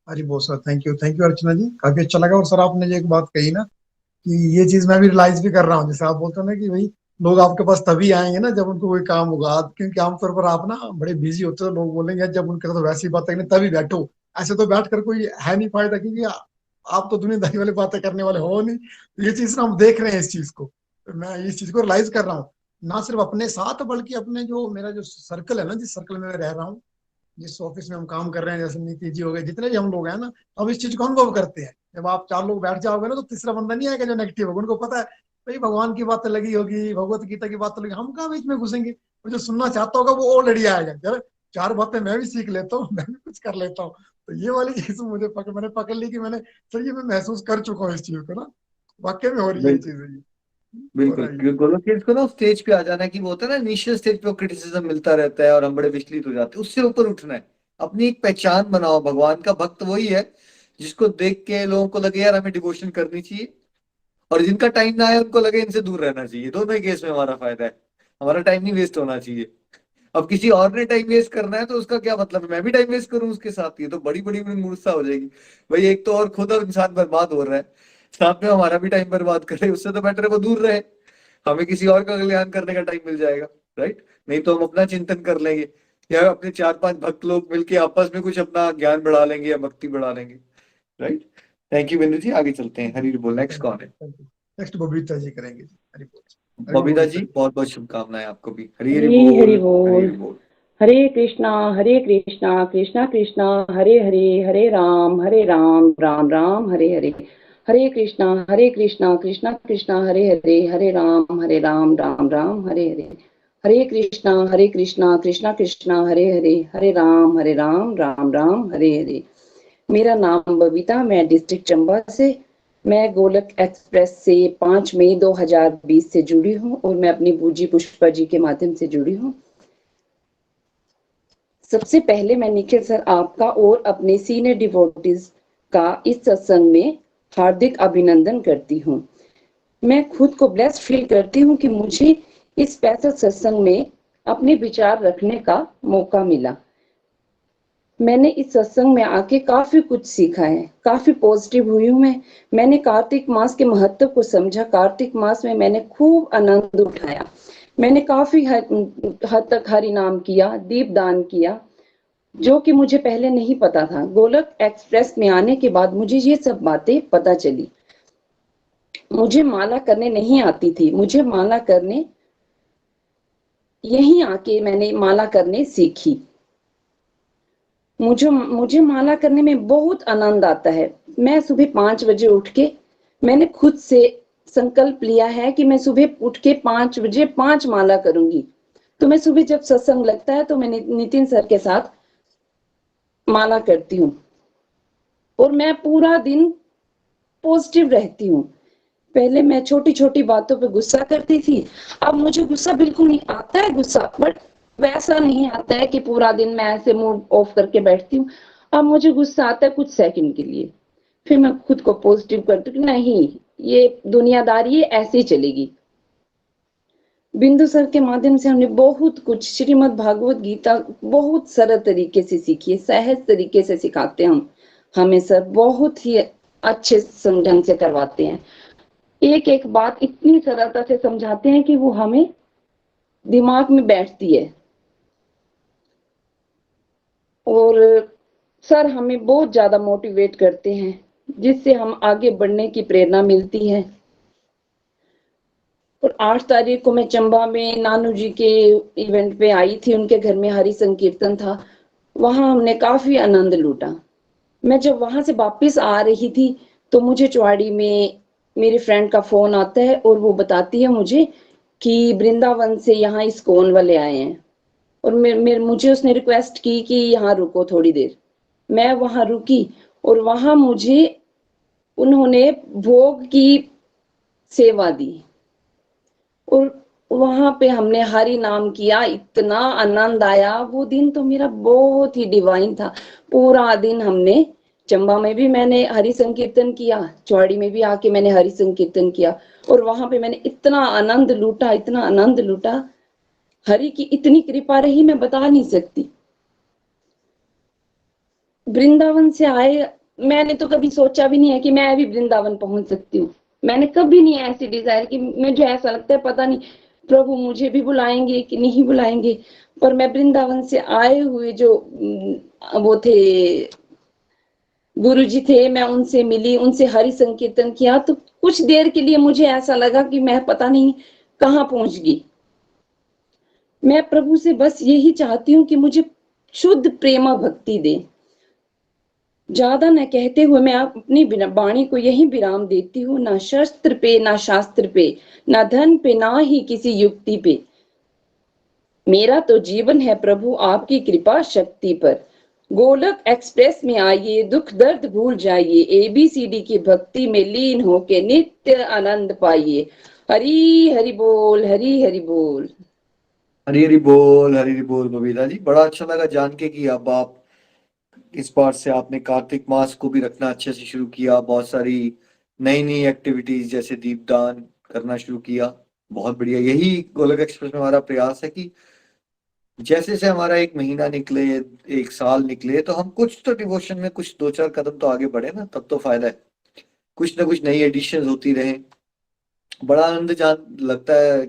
हरी बोल सर, थैंक यू अर्चना जी, काफी अच्छा लगा। और सर आपने जो एक बात कही ना कि ये चीज मैं भी रियलाइज भी कर रहा हूँ, जैसे आप बोलते हो ना कि भाई लोग आपके पास तभी आएंगे ना जब उनको कोई काम होगा, क्योंकि आमतौर पर आप ना बड़े बिजी होते हो, लोग बोलेंगे जब उनके साथ वैसी बातें करनी तभी बैठो, ऐसे तो बैठ कर कोई है नहीं फायदा, क्योंकि आप तो दुनियादारी वाली बातें करने वाले हो नहीं। तो ये चीज ना हम देख रहे हैं इस चीज को, तो मैं इस चीज को रियलाइज कर रहा हूँ, ना सिर्फ अपने साथ बल्कि अपने जो मेरा जो सर्कल है ना, जिस सर्कल में मैं रह रहा हूँ, जिस ऑफिस में हम काम कर रहे हैं, जैसे नीति जी हो गए, जितने भी हम लोग हैं ना, तो हम इस चीज को अनुभव करते हैं। जब आप 4 लोग बैठ जाओगे ना, तो तीसरा बंदा नहीं आएगा जो नेगेटिव होगा, उनको पता है भाई भगवान की बातें लगी होगी, भगवत गीता की बातें लगी, हम कहाँ बीच में घुसेंगे। वो जो सुनना चाहता होगा वो ऑलरेडी आएगा, यार 4 बातें मैं भी सीख लेता हूँ, मैं भी कुछ कर लेता हूँ। तो ये वाली चीज मैंने पकड़ ली कि मैंने सर ये मैं महसूस कर चुका हूँ इस चीज को ना, वाकई में हो रही है ये बिल्कुल चीज, ये हो बिल्कुल, रहा है। क्योंकि गोलोकेज को ना स्टेज पे आ जाना है कि वो होता है ना, इनिशियल स्टेज पे क्रिटिसिज्म मिलता रहता है और हम बड़े विचलित हो जाते हैं, उससे ऊपर उठना है। अपनी एक पहचान बनाओ, भगवान का भक्त वही है जिसको देख के लोगों को लगे यार हमें डिवोशन करनी चाहिए, और जिनका टाइम ना आए उनको लगे इनसे दूर रहना चाहिए। दोनों ही केस में हमारा फायदा है, हमारा टाइम नहीं वेस्ट होना चाहिए। अब किसी और ने टाइम वेस्ट करना है तो उसका क्या मतलब है मैं भी टाइम वेस्ट करूं उसके साथ, ये तो बड़ी बड़ी मूर्खता हो जाएगी भाई। एक तो और खुद और इंसान बर्बाद हो रहा है, साथ में हमारा भी टाइम बर्बाद करे, उससे तो बेटर है वो दूर रहे, हमें किसी और का कल्याण करने का टाइम मिल जाएगा। राइट, नहीं तो हम अपना चिंतन कर लेंगे, या अपने 4-5 भक्त लोग मिलके आपस में कुछ अपना ज्ञान बढ़ा लेंगे या भक्ति बढ़ा लेंगे। राइट, थैंक यू बिंदु जी, आगे चलते हैं। हरी बोल, नेक्स्ट कौन है? नेक्स्ट बबीता जी करेंगे जी, हरी बोल, हरी बोल बबीता बबीता जी, जी। बहुत बहुत शुभकामनाएं आपको भी। हरी हरी हरे बोल, हरि हरी बोल। हरी बोल। हरे कृष्णा कृष्णा कृष्णा हरे हरे, हरे राम राम राम हरे हरे। हरे कृष्णा कृष्णा कृष्णा हरे हरे, हरे राम राम राम हरे हरे। हरे कृष्णा कृष्णा कृष्णा हरे हरे, हरे राम राम राम हरे हरे। मेरा नाम बबीता, मैं डिस्ट्रिक्ट चंबा से, मैं गोलक एक्सप्रेस से 5 मई 2020 से जुड़ी हूँ और मैं अपनी बूजी पुष्पा जी के माध्यम से जुड़ी हूँ। सबसे पहले मैं निखिल सर आपका और अपने सीनियर डिवोटीज का इस सत्संग में हार्दिक अभिनंदन करती हूँ। मैं खुद को ब्लेस्ड फील करती हूँ कि मुझे इस स्पेशल सत्संग में अपने विचार रखने का मौका मिला। मैंने इस सत्संग में आके काफी कुछ सीखा है, काफी पॉजिटिव हुई हूँ मैं। मैंने कार्तिक मास के महत्व को समझा, कार्तिक मास में मैंने खूब आनंद उठाया। मैंने काफी हद तक हरि नाम किया, दीप दान किया, जो कि मुझे पहले नहीं पता था। गोलक एक्सप्रेस में आने के बाद मुझे ये सब बातें पता चली। मुझे माला करने नहीं आती थी, मुझे माला करने यहीं आके मैंने माला करने सीखी। मुझे माला करने में बहुत आनंद आता है। मैं सुबह 5 बजे उठ के, मैंने खुद से संकल्प लिया है कि मैं सुबह उठ के 5 बजे 5 माला करूंगी। तो मैं सुबह जब सत्संग लगता है तो मैं नितिन सर के साथ माला करती हूँ और मैं पूरा दिन पॉजिटिव रहती हूँ। पहले मैं छोटी छोटी बातों पे गुस्सा करती थी, अब मुझे गुस्सा बिल्कुल नहीं आता है, गुस्सा बट वैसा नहीं आता है कि पूरा दिन मैं ऐसे मूड ऑफ करके बैठती हूँ। अब मुझे गुस्सा आता है कुछ सेकंड के लिए, फिर मैं खुद को पॉजिटिव करती हूँ, नहीं ये दुनियादारी ऐसे ही चलेगी। बिंदु सर के माध्यम से हमने बहुत कुछ, श्रीमद् भागवत गीता बहुत सरल तरीके से सीखी है, सहज तरीके से सिखाते हैं हम हमें सर, बहुत ही अच्छे ढंग से करवाते हैं। एक एक बात इतनी सरलता से समझाते हैं कि वो हमें दिमाग में बैठती है। और सर हमें बहुत ज्यादा मोटिवेट करते हैं, जिससे हम आगे बढ़ने की प्रेरणा मिलती है। और 8 तारीख को मैं चंबा में नानू जी के इवेंट पे आई थी, उनके घर में हरि संकीर्तन था, वहां हमने काफी आनंद लूटा। मैं जब वहां से वापस आ रही थी तो मुझे चुवाड़ी में मेरी फ्रेंड का फोन आता है और वो बताती है मुझे कि वृंदावन से यहाँ इस्कॉन वाले आए हैं, और मुझे उसने रिक्वेस्ट की कि यहाँ रुको थोड़ी देर। मैं वहां रुकी और वहां मुझे उन्होंने भोग की सेवा दी और वहां पे हमने हरि नाम किया, इतना आनंद आया। वो दिन तो मेरा बहुत ही डिवाइन था। पूरा दिन हमने चंबा में भी मैंने हरि संकीर्तन किया, चौड़ी में भी आके मैंने हरि संकीर्तन किया, और वहां पे मैंने इतना आनंद लूटा, इतना आनंद लूटा। हरि की इतनी कृपा रही, मैं बता नहीं सकती। वृंदावन से आए, मैंने तो कभी सोचा भी नहीं है कि मैं भी वृंदावन पहुंच सकती हूँ। मैंने कभी नहीं ऐसी डिजायर कि, मुझे ऐसा लगता है पता नहीं प्रभु मुझे भी बुलाएंगे कि नहीं बुलाएंगे। पर मैं वृंदावन से आए हुए जो वो थे गुरु जी थे, मैं उनसे मिली, उनसे हरि संकीर्तन किया, तो कुछ देर के लिए मुझे ऐसा लगा कि मैं पता नहीं कहाँ पहुंच गई। मैं प्रभु से बस यही चाहती हूँ कि मुझे शुद्ध प्रेमा भक्ति दे। ज्यादा न कहते हुए मैं अपनी वाणी को यही विराम देती हूँ। ना शस्त्र पे, ना शास्त्र पे, ना धन पे, ना ही किसी युक्ति पे। मेरा तो जीवन है प्रभु आपकी कृपा शक्ति पर। गोलक एक्सप्रेस में आइए, दुख दर्द भूल जाइए, ABCD की भक्ति में लीन होके नित्य आनंद पाइए। हरि हरि बोल, हरि हरि बोल। हरी हरी बोल, हरी हरी बोल बबीता जी। बड़ा अच्छा लगा जान के कि अब आप इस बार से आपने कार्तिक मास को भी रखना अच्छे से शुरू किया, बहुत सारी नई नई एक्टिविटीज जैसे दीपदान करना शुरू किया। बहुत बढ़िया। यही गोलक एक्सप्रेस में हमारा प्रयास है कि जैसे से हमारा एक महीना निकले, एक साल निकले, तो हम कुछ तो डिवोशन में कुछ दो चार कदम तो आगे बढ़े ना, तब तो फायदा है। कुछ ना कुछ नई एडिशन होती रहे। बड़ा आनंद जान लगता है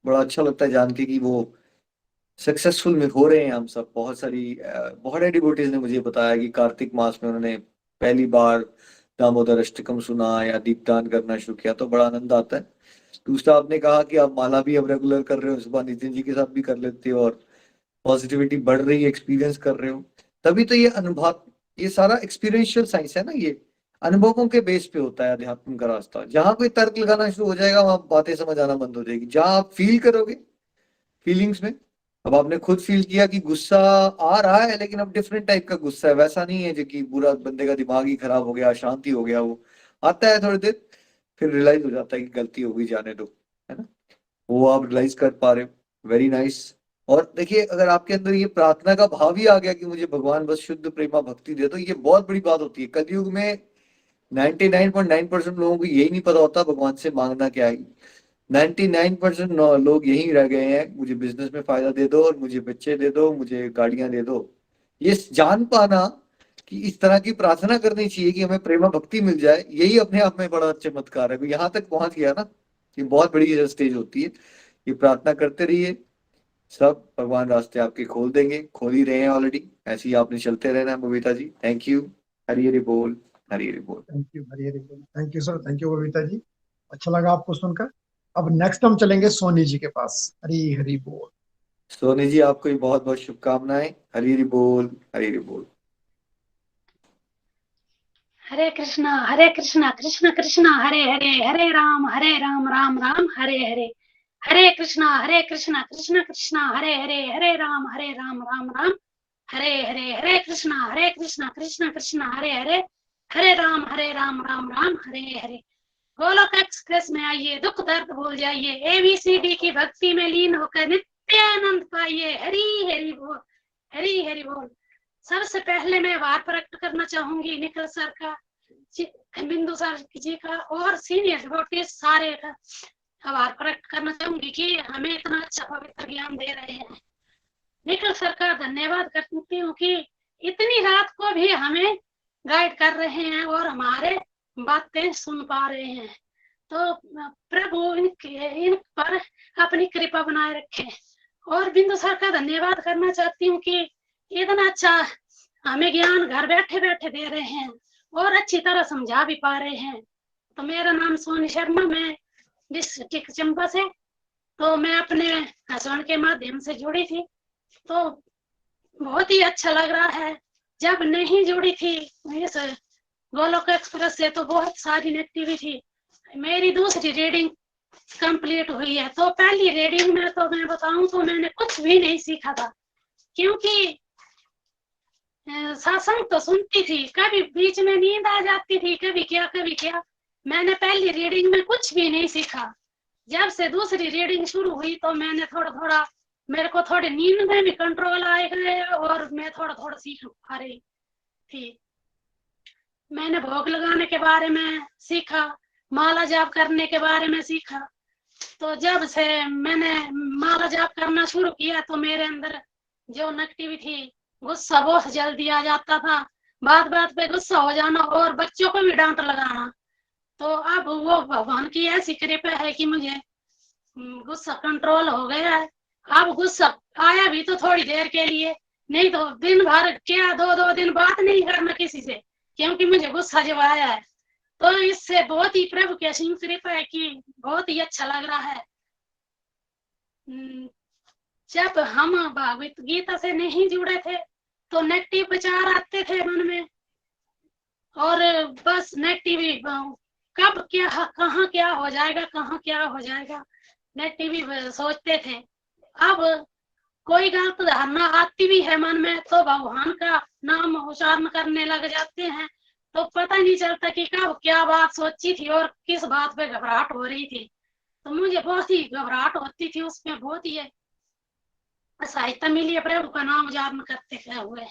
बड़ा अच्छा लगता है जान के कि वो सक्सेसफुल में हो रहे हैं हम सब। बहुत डिवोटीज ने मुझे बताया कि कार्तिक मास में उन्होंने पहली बार दामोदर अष्टकम सुना या दीपदान करना शुरू किया, तो बड़ा आनंद आता है। दूसरा, आपने कहा कि आप माला भी अब रेगुलर कर रहे हो, सुबह नितिन जी के साथ भी कर लेते हो और पॉजिटिविटी बढ़ रही है, एक्सपीरियंस कर रहे हो। तभी तो ये अनुभव, ये सारा एक्सपीरियंशियल साइंस है ना, ये अनुभवों के बेस पे होता है अध्यात्म का रास्ता। जहां कोई तर्क लगाना शुरू हो जाएगा, वहां बातें समझ आना बंद हो जाएगी। जहां आप फील करोगे, फीलिंग्स में, अब आपने खुद फील किया कि गुस्सा आ रहा है, लेकिन अब डिफरेंट टाइप का गुस्सा है, वैसा नहीं है जो कि पूरा बंदे का दिमाग ही खराब हो गया, शांति हो गया। वो आता है थोड़ी देर, फिर रियलाइज हो जाता है कि गलती हो गई, जाने दो, है ना। वो आप रियलाइज कर पा रहे हो, वेरी नाइस। और देखिए, अगर आपके अंदर ये प्रार्थना का भाव ही आ गया कि मुझे भगवान बस शुद्ध प्रेमा भक्ति दे, तो ये बहुत बड़ी बात होती है। कलयुग में 99.9% लोगों को यही नहीं पता होता भगवान से मांगना क्या है। 99% लोग यही रह गए हैं, मुझे बिजनेस में फायदा दे दो और मुझे बच्चे दे दो, मुझे गाड़ियां दे दो। ये जान पाना कि इस तरह की प्रार्थना करनी चाहिए कि हमें प्रेमा भक्ति मिल जाए, यही अपने आप में बड़ा चमत्कार है। यहाँ तक पहुंच गया ना, ये बहुत बड़ी स्टेज होती है। ये प्रार्थना करते रहिए, सब भगवान रास्ते आपके खोल देंगे, खोल ही रहे हैं ऑलरेडी। ऐसे ही आपने चलते रहना है बबीता जी। Thank you. हरी हरी बोल, हरी हरी बोल। थैंक यू, हरी हरी बोल। Thank you sir, thank you Babita ji. अच्छा लगा आपको सुनकर। अब नेक्स्ट हम चलेंगे सोनी जी के पास। हरी हरी बोल। सोनी जी, आपको भी बहुत बहुत शुभकामनाएं। हरी हरी बोल, हरी हरी बोल। हरे कृष्णा कृष्ण कृष्ण हरे हरे, हरे राम राम राम हरे हरे। हरे कृष्णा कृष्ण कृष्ण हरे हरे, हरे राम राम राम हरे हरे। हरे कृष्णा कृष्ण कृष्ण हरे हरे, हरे राम राम राम हरे हरे। गोलोक एक्सप्रेस में आइए, दुख दर्द भूल जाइए, ABCD की भक्ति में लीन होकर नित्य आनंद पाइए। हरी हरि बोल, हरी हरि बोल। सबसे पहले मैं आभार प्रकट करना चाहूंगी निखिल सर का, बिंदु सर जी का और सीनियर डिवोटीज सारे का आभार प्रकट करना चाहूंगी कि हमें इतना अच्छा पवित्र ज्ञान दे रहे हैं। निखिल सर का धन्यवाद करती हूँ कि इतनी रात को भी हमें गाइड कर रहे हैं और हमारे बातें सुन पा रहे हैं। तो प्रभु इन पर अपनी कृपा बनाए रखे। और बिंदु सर का धन्यवाद करना चाहती हूँ कि इतना अच्छा हमें ज्ञान घर बैठे बैठे दे रहे हैं और अच्छी तरह समझा भी पा रहे हैं। तो मेरा नाम सोनी शर्मा, मैं डिस्ट्रिक्ट चंबा से, तो मैं अपने हस्बैंड के माध्यम से जुड़ी थी, तो बहुत ही अच्छा लग रहा है। जब नहीं जुड़ी थी इस गोलोक एक्सप्रेस से तो बहुत सारी नेगेटिविटी थी। मेरी दूसरी रीडिंग कंप्लीट हुई है, तो पहली रीडिंग में तो मैं बताऊं तो मैंने कुछ भी नहीं सीखा था, क्योंकि सत्संग तो सुनती थी, कभी बीच में नींद आ जाती थी, कभी क्या। मैंने पहली रीडिंग में कुछ भी नहीं सीखा। जब से दूसरी रीडिंग शुरू हुई तो मैंने थोड़ा मेरे को थोड़ी नींद में भी कंट्रोल आए गए और मैं थोड़ा सीख पा रही थी। मैंने भोग लगाने के बारे में सीखा, माला जाप करने के बारे में सीखा। तो जब से मैंने माला जाप करना शुरू किया तो मेरे अंदर जो नेगेटिविटी, गुस्सा बहुत जल्दी आ जाता था, बात बात पे गुस्सा हो जाना और बच्चों को भी डांट लगाना। तो अब वो भगवान की ऐसी कृपा है कि मुझे गुस्सा कंट्रोल हो गया है। अब गुस्सा आया भी तो थोड़ी देर के लिए, नहीं तो दिन भर क्या 2-2 दिन बात नहीं करना किसी से, क्योंकि मुझे गुस्सा जब आया है। तो इससे बहुत ही प्रभु की असीम कृपा है कि बहुत ही अच्छा लग रहा है। जब हम भगवत गीता से नहीं जुड़े थे तो नेगेटिव विचार आते थे मन में, और बस नेगेटिव कब क्या कहाँ क्या हो जाएगा, कहाँ क्या हो जाएगा, नेगेटिव सोचते थे। अब कोई गलत धारणा आती भी है मन में तो भगवान का नाम उच्चारण करने लग जाते हैं, तो पता नहीं चलता कि कब क्या बात सोची थी और किस बात पे घबराहट हो रही थी। तो मुझे बहुत ही घबराहट होती थी, उसमें बहुत ही सहायता मिली है प्रभु का नाम उच्चारण करते हुए।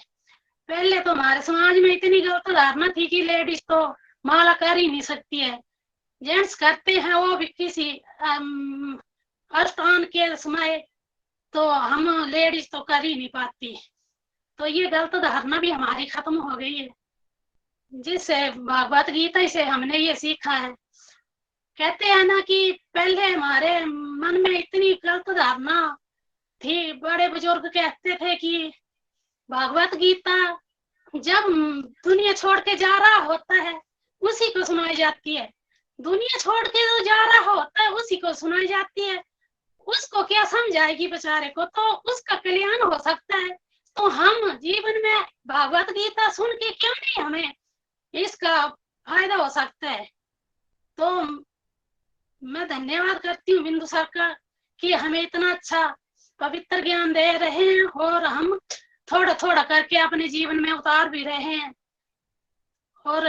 पहले तो हमारे समाज में इतनी गलत धारणा थी कि लेडीज तो माला कर ही नहीं सकती है, जेंट्स करते हैं वो भी किसी अनुष्ठान के समय, तो हम लेडीज तो कर ही नहीं पाती। तो ये गलत धारणा भी हमारी खत्म हो गई है, जिससे भगवत गीता से हमने ये सीखा है। कहते हैं ना कि पहले हमारे मन में इतनी गलत धारणा थी, बड़े बुजुर्ग कहते थे कि भगवत गीता जब दुनिया छोड़ के जा रहा होता है उसी को सुनाई जाती है, दुनिया छोड़ के जो जा रहा होता है उसी को सुनाई जाती है, उसको क्या समझाएगी बेचारे को, तो उसका कल्याण हो सकता है। तो हम जीवन में भगवत गीता सुन के क्यों नहीं हमें इसका फायदा हो सकता है। तो मैं धन्यवाद करती हूँ बिंदु सर का कि हमें इतना अच्छा पवित्र ज्ञान दे रहे हैं और हम थोड़ा थोड़ा करके अपने जीवन में उतार भी रहे हैं। और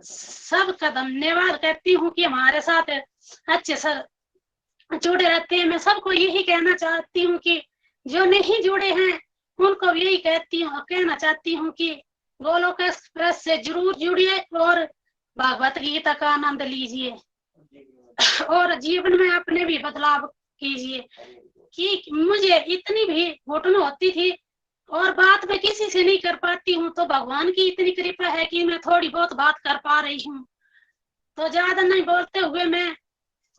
सबका धन्यवाद करती हूँ कि हमारे साथ अच्छे सर जुड़े रहते हैं। मैं सबको यही कहना चाहती हूँ कि जो नहीं जुड़े हैं उनको यही कहना चाहती हूँ कि गोलोक एक्सप्रेस से जरूर जुड़िए और भगवत गीता का आनंद लीजिए और जीवन में अपने भी बदलाव कीजिए। कि मुझे इतनी भी घुटन होती थी और बात मैं किसी से नहीं कर पाती हूँ, तो भगवान की इतनी कृपा है कि मैं थोड़ी बहुत बात कर पा रही हूँ। तो ज्यादा नहीं बोलते हुए मैं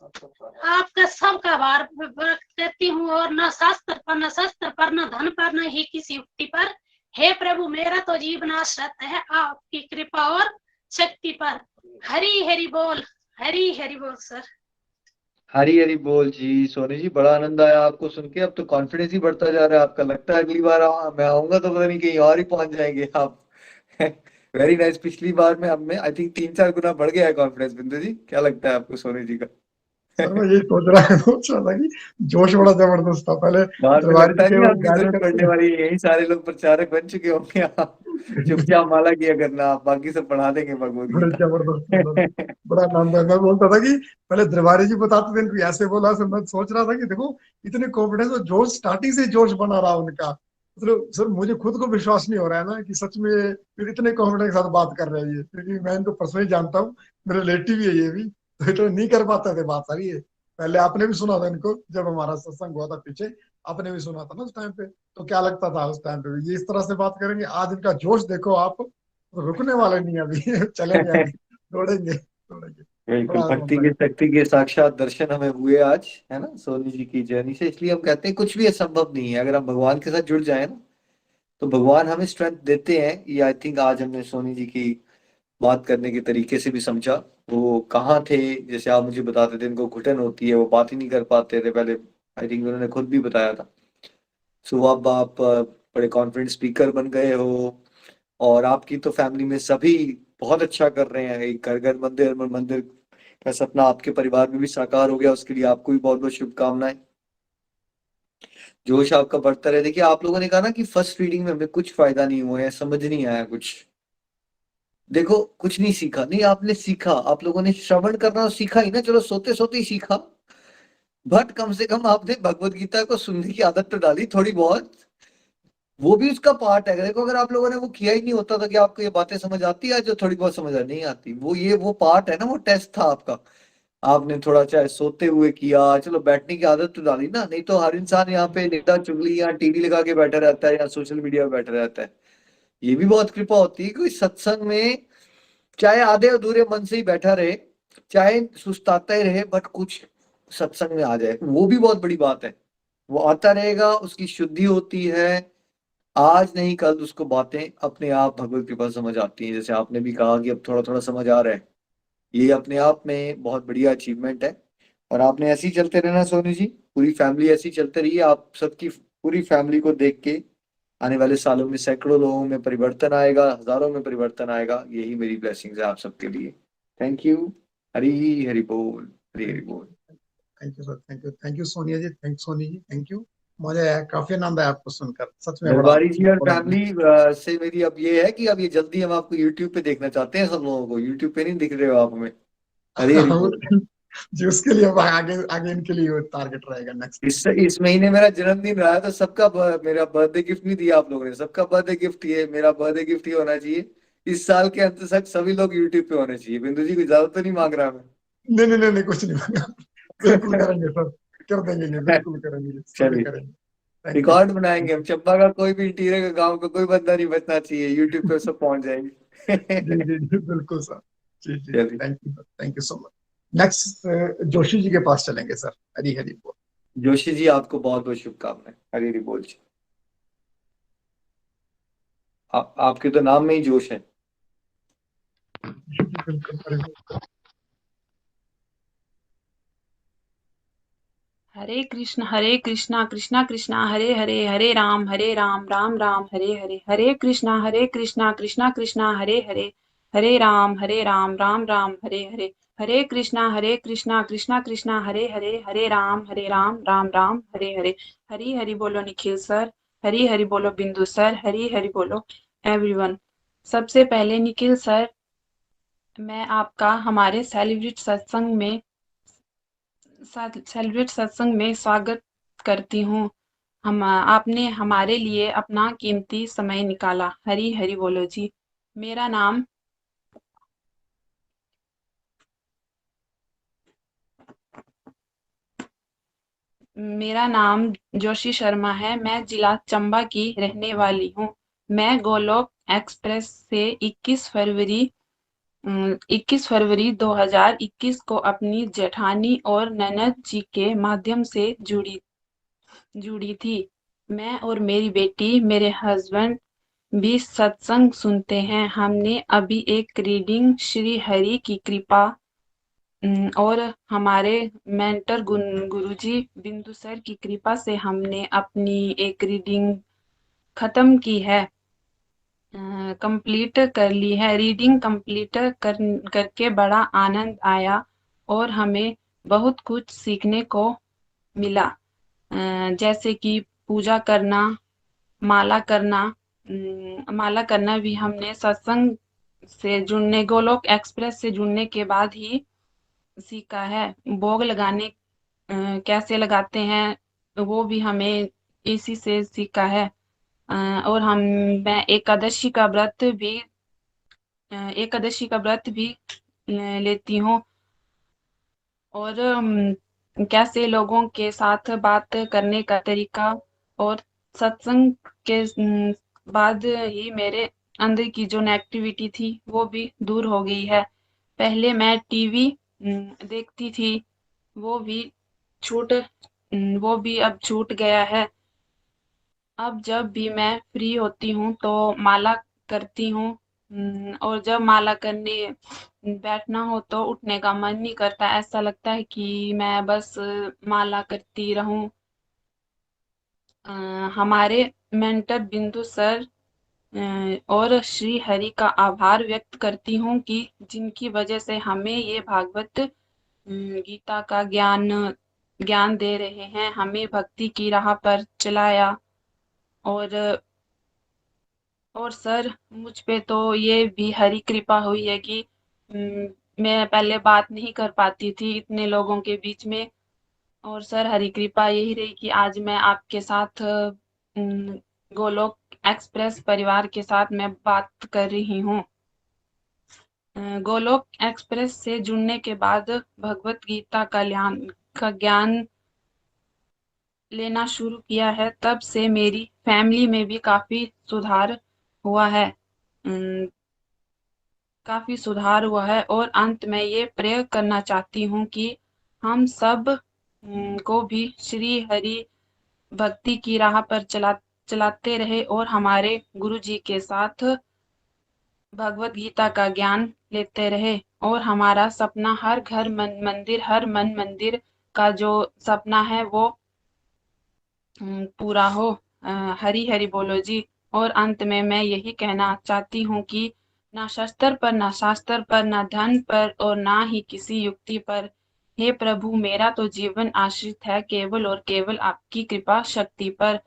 आपका सबका आभार व्यक्त करती हूँ, और न शस्त्र पर न शस्त्र पर न धन पर न ही किसी युक्ति पर, हे प्रभु मेरा तो जीवन आश्रित है आपकी कृपा और शक्ति पर। हरी हरि बोल, हरी हरि बोल सर। हरी हरी बोल जी। सोनी जी बड़ा आनंद आया आपको सुन के, अब तो कॉन्फिडेंस ही बढ़ता जा रहा है आपका। लगता है अगली बार मैं आऊंगा तो पता नहीं कहीं और ही पहुंच जाएंगे आप। Very nice. पिछली बार में अब में आई थिंक 3-4 गुना बढ़ गया है कॉन्फिडेंस। बिंदु जी क्या लगता है आपको सोनी जी का? सर मैं यही सोच रहा था कि जोश बड़ा जबरदस्त था। पहले बाद में दरबारी लगता जी है नहीं केवल आप बिजनेस गाने पढ़ने वाली, यही सारे लोग प्रचारक बन चुके होंगे। आप चुपचाप माला किया करना, आप बाकी सब पढ़ा देंगे भगवत बड़े गीता। जबरदस्त मतलब बड़ा आनंद है। मैं बोलता था कि पहले दरबारी जी बताते थे इनको ऐसे बोला, सर मैं सोच रहा था कि देखो इतने कॉन्फिडेंस और जोश, स्टार्टिंग से जोश बना रहा उनका। मतलब सर मुझे खुद को विश्वास नहीं हो रहा है ना कि सच में फिर इतने कॉन्फिडेंस के साथ बात कर रहे हैं ये, क्योंकि मैं इनको पर्सनली जानता हूँ, मेरे रिलेटिव ही है ये भी, तो नहीं कर पाते थे बात सारी ये। पहले आपने भी सुना था इनको जब हमारा सत्संग हुआ था पीछे, आपने भी सुना था ना उस टाइम पे, तो क्या लगता था उस टाइम पे ये इस तरह से बात करेंगे। आज इनका जोश देखो आप, तो रुकने वाले नहीं अभी चलेंगे आगे, दौड़ेंगे दौड़ेंगे। बिल्कुल, बड़ा भक्ति आनंद की लगा। शक्ति के साक्षात दर्शन हमें हुए आज, है ना, सोनी जी की जर्नी से। इसलिए हम कहते हैं कुछ भी असंभव नहीं है अगर हम भगवान के साथ जुड़ जाए ना, तो भगवान हमें स्ट्रेंथ देते हैं। ये आई थिंक आज हमने सोनी जी की बात करने के तरीके से भी समझा। वो कहाँ थे, जैसे आप मुझे बताते थे इनको घुटन होती है, वो बात ही नहीं कर पाते थे पहले, आई थिंक उन्होंने खुद भी बताया था। सो अब आप बड़े कॉन्फिडेंट स्पीकर बन गए हो, और आपकी तो फैमिली में सभी बहुत अच्छा कर रहे हैं। एक घर घर मंदिर मंदिर का सपना आपके परिवार में भी साकार हो गया, उसके लिए आपको भी बहुत बहुत शुभकामनाएं। जोश आपका बढ़ता रहे। देखिए आप लोगों ने कहा ना कि फर्स्ट रीडिंग में हमें कुछ फायदा नहीं हुआ है, समझ नहीं आया कुछ। देखो कुछ नहीं सीखा, नहीं आपने सीखा, आप लोगों ने श्रवण करना सीखा ही ना, चलो सोते सोते ही सीखा। बट कम से कम आपने भगवत गीता को सुनने की आदत तो डाली थोड़ी बहुत, वो भी उसका पार्ट है। देखो अगर आप लोगों ने वो किया ही नहीं होता था कि आपको ये बातें समझ आती है जो थोड़ी बहुत समझ नहीं आती, वो पार्ट है ना, वो टेस्ट था आपका। आपने थोड़ा चाहे सोते हुए किया, चलो बैठने की आदत तो डाली ना, नहीं तो हर इंसान यहाँ पे निंदा चुगली या टीवी लगा के बैठा रहता है या सोशल मीडिया पे बैठा रहता है। ये भी बहुत कृपा होती है कोई सत्संग में चाहे आधे अधूरे मन से ही बैठा रहे, चाहे सुस्ताता ही रहे, बट कुछ सत्संग में आ जाए, वो भी बहुत बड़ी बात है। वो आता रहेगा, उसकी शुद्धि होती है, आज नहीं कल उसको बातें अपने आप भगवत कृपा समझ आती हैं। जैसे आपने भी कहा कि अब थोड़ा थोड़ा समझ आ रहा है, ये अपने आप में बहुत बढ़िया अचीवमेंट है। और आपने ऐसे ही चलते रहना सोनू जी, पूरी फैमिली ऐसी चलते रही है, आप सबकी पूरी फैमिली को देख के आने वाले सालों में सैकड़ों लोगों में परिवर्तन आएगा, हजारों में परिवर्तन आएगा, यही मेरी ब्लेसिंग्स है आप सबके लिए। Thank you. हरी हरि बोल, हरी हरि बोल। Thank you sir, thank you Sonia ji, thank Soni ji, thank you. मजा आया, काफी आनंद आया आपको सुनकर, सच में बड़ा दरबारी जी और बड़ा। फैमिली से मेरी अब ये है कि अब ये जल्दी हम आपको यूट्यूब पे देखना चाहते हैं, सब लोगों को यूट्यूब पे नहीं दिख रहे हो आप हमें। हरी हरि बोल। जी उसके लिए अब आगे आगे इनके लिए टारगेट रहेगा नेक्स्ट। इस महीने मेरा जन्मदिन रहा है, तो सबका मेरा बर्थडे गिफ्ट नहीं दिया आप लोगों ने, सबका बर्थडे गिफ्ट ये मेरा बर्थडे गिफ्ट ये होना चाहिए इस साल के अंत तक सभी लोग यूट्यूब पे होने चाहिए। बिंदु जी कोई ज्यादा तो नहीं मांग रहा मैं। नहीं नहीं नहीं नहीं, कुछ नहीं होगा। बिल्कुल करेंगे सर, कर देंगे, बिल्कुल करेंगे, सभी चलिए करेंगे। Thank you. रिकॉर्ड बनाएंगे हम, चंबा का कोई भी इंटीरियर का गांव का कोई बंदा नहीं बचना चाहिए, यूट्यूब पे सब पहुंच जी जाएंगे। जी जी बिल्कुल सर। जी जी चलिए thank you, thank you so much. Next Joshi ji के पास चलेंगे सर। हरी हरी बोल। जोशी जी आपको बहुत बहुत शुभकामनाएं। हरी हरि बोल जी। आपके तो नाम में ही जोश है। जी जी बिल्कुल, हरी बोल। हरे कृष्णा कृष्णा कृष्णा हरे हरे, हरे राम राम राम हरे हरे। हरे कृष्णा कृष्णा कृष्णा हरे हरे, हरे राम राम राम हरे हरे। हरे कृष्णा कृष्णा कृष्णा हरे हरे, हरे राम राम राम हरे हरे। हरी हरि बोलो निखिल सर, हरी हरि बोलो बिंदु सर, हरी हरि बोलो एवरीवन। सबसे पहले निखिल सर, मैं आपका हमारे सेलिब्रेट सत्संग में स्वागत करती हूँ। आपने हमारे लिए अपना कीमती समय निकाला। हरी हरि बोलो जी। मेरा नाम जोशी शर्मा है। मैं जिला चंबा की रहने वाली हूँ। मैं गोलोक एक्सप्रेस से 21 फरवरी 2021 को अपनी जेठानी और ननद जी के माध्यम से जुड़ी थी। मैं और मेरी बेटी, मेरे हस्बैंड भी सत्संग सुनते हैं। हमने अभी एक रीडिंग श्री हरि की कृपा और हमारे मेंटर गुरुजी बिंदु सर की कृपा से हमने अपनी एक रीडिंग खत्म की है, कंप्लीट कर ली है। रीडिंग कंप्लीट करके बड़ा आनंद आया और हमें बहुत कुछ सीखने को मिला, जैसे कि पूजा करना, माला करना भी हमने सत्संग से जुड़ने, गोलोक एक्सप्रेस से जुड़ने के बाद ही सीखा है। भोग लगाने कैसे लगाते हैं वो भी हमें इसी से सीखा है। और मैं एकादशी का व्रत भी लेती हूँ। और कैसे लोगों के साथ बात करने का तरीका, और सत्संग के बाद ही मेरे अंदर की जो नेगेटिविटी थी वो भी दूर हो गई है। पहले मैं टीवी देखती थी, वो भी वो भी अब छूट गया है। अब जब भी मैं फ्री होती हूँ तो माला करती हूँ, और जब माला करने बैठना हो तो उठने का मन नहीं करता, ऐसा लगता है कि मैं बस माला करती रहूं। हमारे मेंटर बिंदु सर और श्री हरि का आभार व्यक्त करती हूँ कि जिनकी वजह से हमें ये भागवत गीता का ज्ञान दे रहे हैं, हमें भक्ति की राह पर चलाया। और सर मुझ पे तो ये भी हरी कृपा हुई है कि मैं पहले बात नहीं कर पाती थी इतने लोगों के बीच में, और सर हरी कृपा यही रही कि आज मैं आपके साथ गोलोक एक्सप्रेस परिवार के साथ मैं बात कर रही हूँ। गोलोक एक्सप्रेस से जुड़ने के बाद भगवत गीता का ज्ञान लेना शुरू किया है, तब से मेरी फैमिली में भी काफी सुधार हुआ है। काफी सुधार हुआ है और अंत में ये प्रे करना चाहती हूँ कि हम सब को भी श्री हरि भक्ति की राह पर चलाते रहे और हमारे गुरु जी के साथ भगवत गीता का ज्ञान लेते रहे और हमारा सपना हर घर मन मंदिर का जो सपना है वो पूरा हो। हरी हरी बोलो जी। और अंत में मैं यही कहना चाहती हूँ कि ना शस्त्र पर, ना शास्त्र पर, ना धन पर और ना ही किसी युक्ति पर, हे प्रभु मेरा तो जीवन आश्रित है केवल और केवल आपकी कृपा शक्ति पर।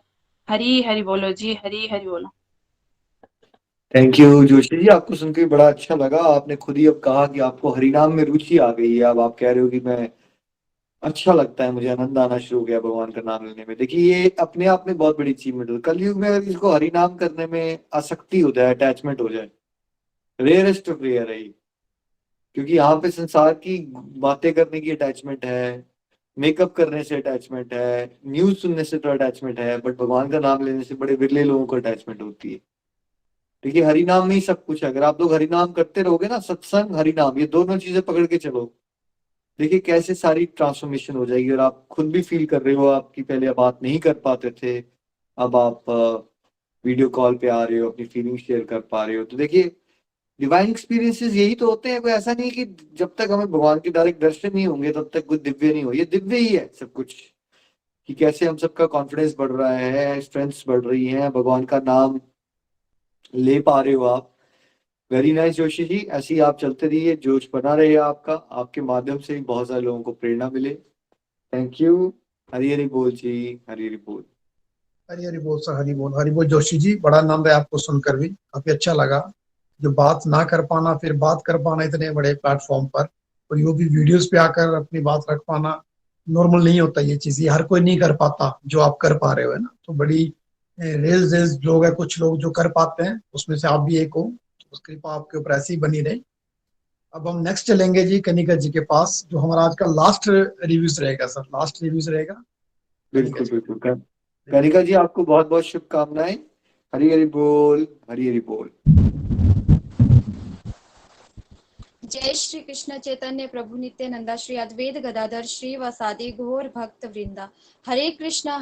हरी हरी बोलो जी, हरी हरी बोलो। थैंक यू जोशी जी, आपको सुन के बड़ा अच्छा लगा। आपने खुद ही अब कहा कि आपको हरिनाम में रुचि आ गई है। अब आप कह रहे हो कि मैं अच्छा लगता है, मुझे आनंद आना शुरू हो गया भगवान का नाम लेने में। देखिए ये अपने आप में बहुत बड़ी अचीवमेंट है। कलयुग में अगर इसको हरिनाम करने में आसक्ति हो जाए, अटैचमेंट हो जाए, रेयरेस्ट ऑफ रेयर है ये। क्योंकि यहाँ पे संसार की बातें करने की अटैचमेंट है, मेकअप करने से अटैचमेंट है, न्यूज सुनने से तो अटैचमेंट है, बट भगवान का नाम लेने से बड़े विरले लोगों को अटैचमेंट होती है। देखिए हरिनाम में ही सब कुछ है। अगर आप लोग हरिनाम करते रहोगे ना, सत्संग हरिनाम ये दोनों चीजें पकड़ के चलो, देखिए कैसे सारी ट्रांसफॉर्मेशन हो जाएगी। और आप खुद भी फील कर रहे हो, आपकी पहले आप बात नहीं कर पाते थे, अब आप वीडियो कॉल पे आ रहे हो, अपनी फीलिंग शेयर कर पा रहे हो। तो देखिए डिवाइन एक्सपीरियंसेस यही तो होते हैं। कोई ऐसा नहीं कि जब तक हमें भगवान के डायरेक्ट दर्शन नहीं होंगे तब तक कुछ दिव्य नहीं हो। ये दिव्य ही है सब कुछ, कि कैसे हम सबका कॉन्फिडेंस बढ़ रहा है, स्ट्रेंथ्स बढ़ रही हैं, भगवान का नाम ले पा रहे हो आप। वेरी नाइस जोशी जी, ऐसे ही आप चलते रहिए, जोश बना रहे आपका। आपके माध्यम से ही बहुत सारे लोगों को प्रेरणा मिले। Thank you. हरी हरी बोल जी, हरी हरी बोल। हरी हरी बोल सर, हरी बोल जोशी जी। बड़ा आनंद है आपको सुनकर भी, काफी अच्छा लगा। जो बात ना कर पाना फिर बात कर पाना इतने बड़े प्लेटफॉर्म पर, और यो भी वीडियोस पे आकर अपनी बात रख पाना नॉर्मल नहीं होता। ये चीज ये हर कोई नहीं कर पाता जो आप कर पा रहे हो, है ना। तो बड़ी रेल लोग है, कुछ लोग जो कर पाते हैं, उसमें से आप भी एक हो। उस कृपा आपके ऊपर ऐसी ही बनी रहे। अब हम नेक्स्ट चलेंगे जी कनिका जी के पास, जो हमारा आज का लास्ट रिव्यूज रहेगा सर, लास्ट रिव्यूज रहेगा कनिका बिल्कुल जी। बिल्कुल। कनिका जी आपको बहुत बहुत शुभकामनाएं। हरी हरी बोल, हरी हरी बोल। जय श्री कृष्ण चैतन्य प्रभु नित्यानंदा श्री अद्वैत गदाधर श्री वासादि घोर भक्त वृंदा। हरे कृष्णा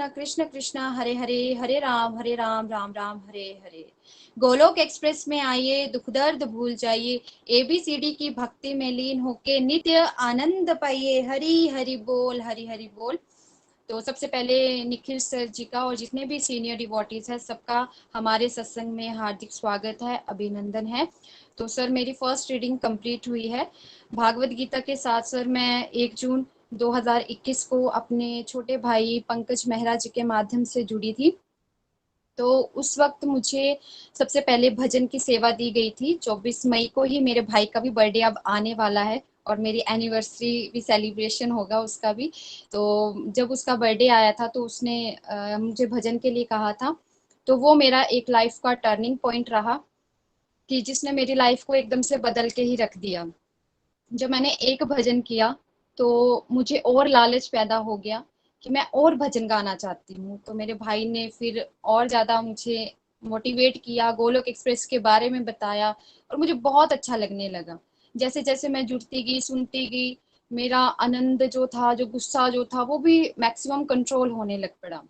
कृष्ण कृष्ण हरे हरे, हरे राम राम राम हरे हरे। गोलोक एक्सप्रेस में आइए, दुख दर्द भूल जाइए, ABCD की भक्ति में लीन होके नित्य आनंद पाइए। हरि हरि बोल, हरि हरि बोल। तो सबसे पहले निखिल सर जी का और जितने भी सीनियर डिवोटीज है सबका हमारे सत्संग में हार्दिक स्वागत है, अभिनंदन है। तो सर मेरी फर्स्ट रीडिंग कंप्लीट हुई है भागवत गीता के साथ। सर मैं 1 जून 2021 को अपने छोटे भाई पंकज मेहरा जी के माध्यम से जुड़ी थी। तो उस वक्त मुझे सबसे पहले भजन की सेवा दी गई थी। 24 मई को ही मेरे भाई का भी बर्थडे अब आने वाला है और मेरी एनिवर्सरी भी सेलिब्रेशन होगा उसका भी। तो जब उसका बर्थडे आया था तो उसने मुझे भजन के लिए कहा था। तो वो मेरा एक लाइफ का टर्निंग पॉइंट रहा कि जिसने मेरी लाइफ को एकदम से बदल के ही रख दिया। जब मैंने एक भजन किया तो मुझे और लालच पैदा हो गया कि मैं और भजन गाना चाहती हूँ। तो मेरे भाई ने फिर और ज़्यादा मुझे मोटिवेट किया, गोलोक एक्सप्रेस के बारे में बताया और मुझे बहुत अच्छा लगने लगा। जैसे जैसे मैं जुड़ती गई, सुनती गई, मेरा आनंद जो था, जो गुस्सा जो था, वो भी मैक्सिमम कंट्रोल होने लग पड़ा।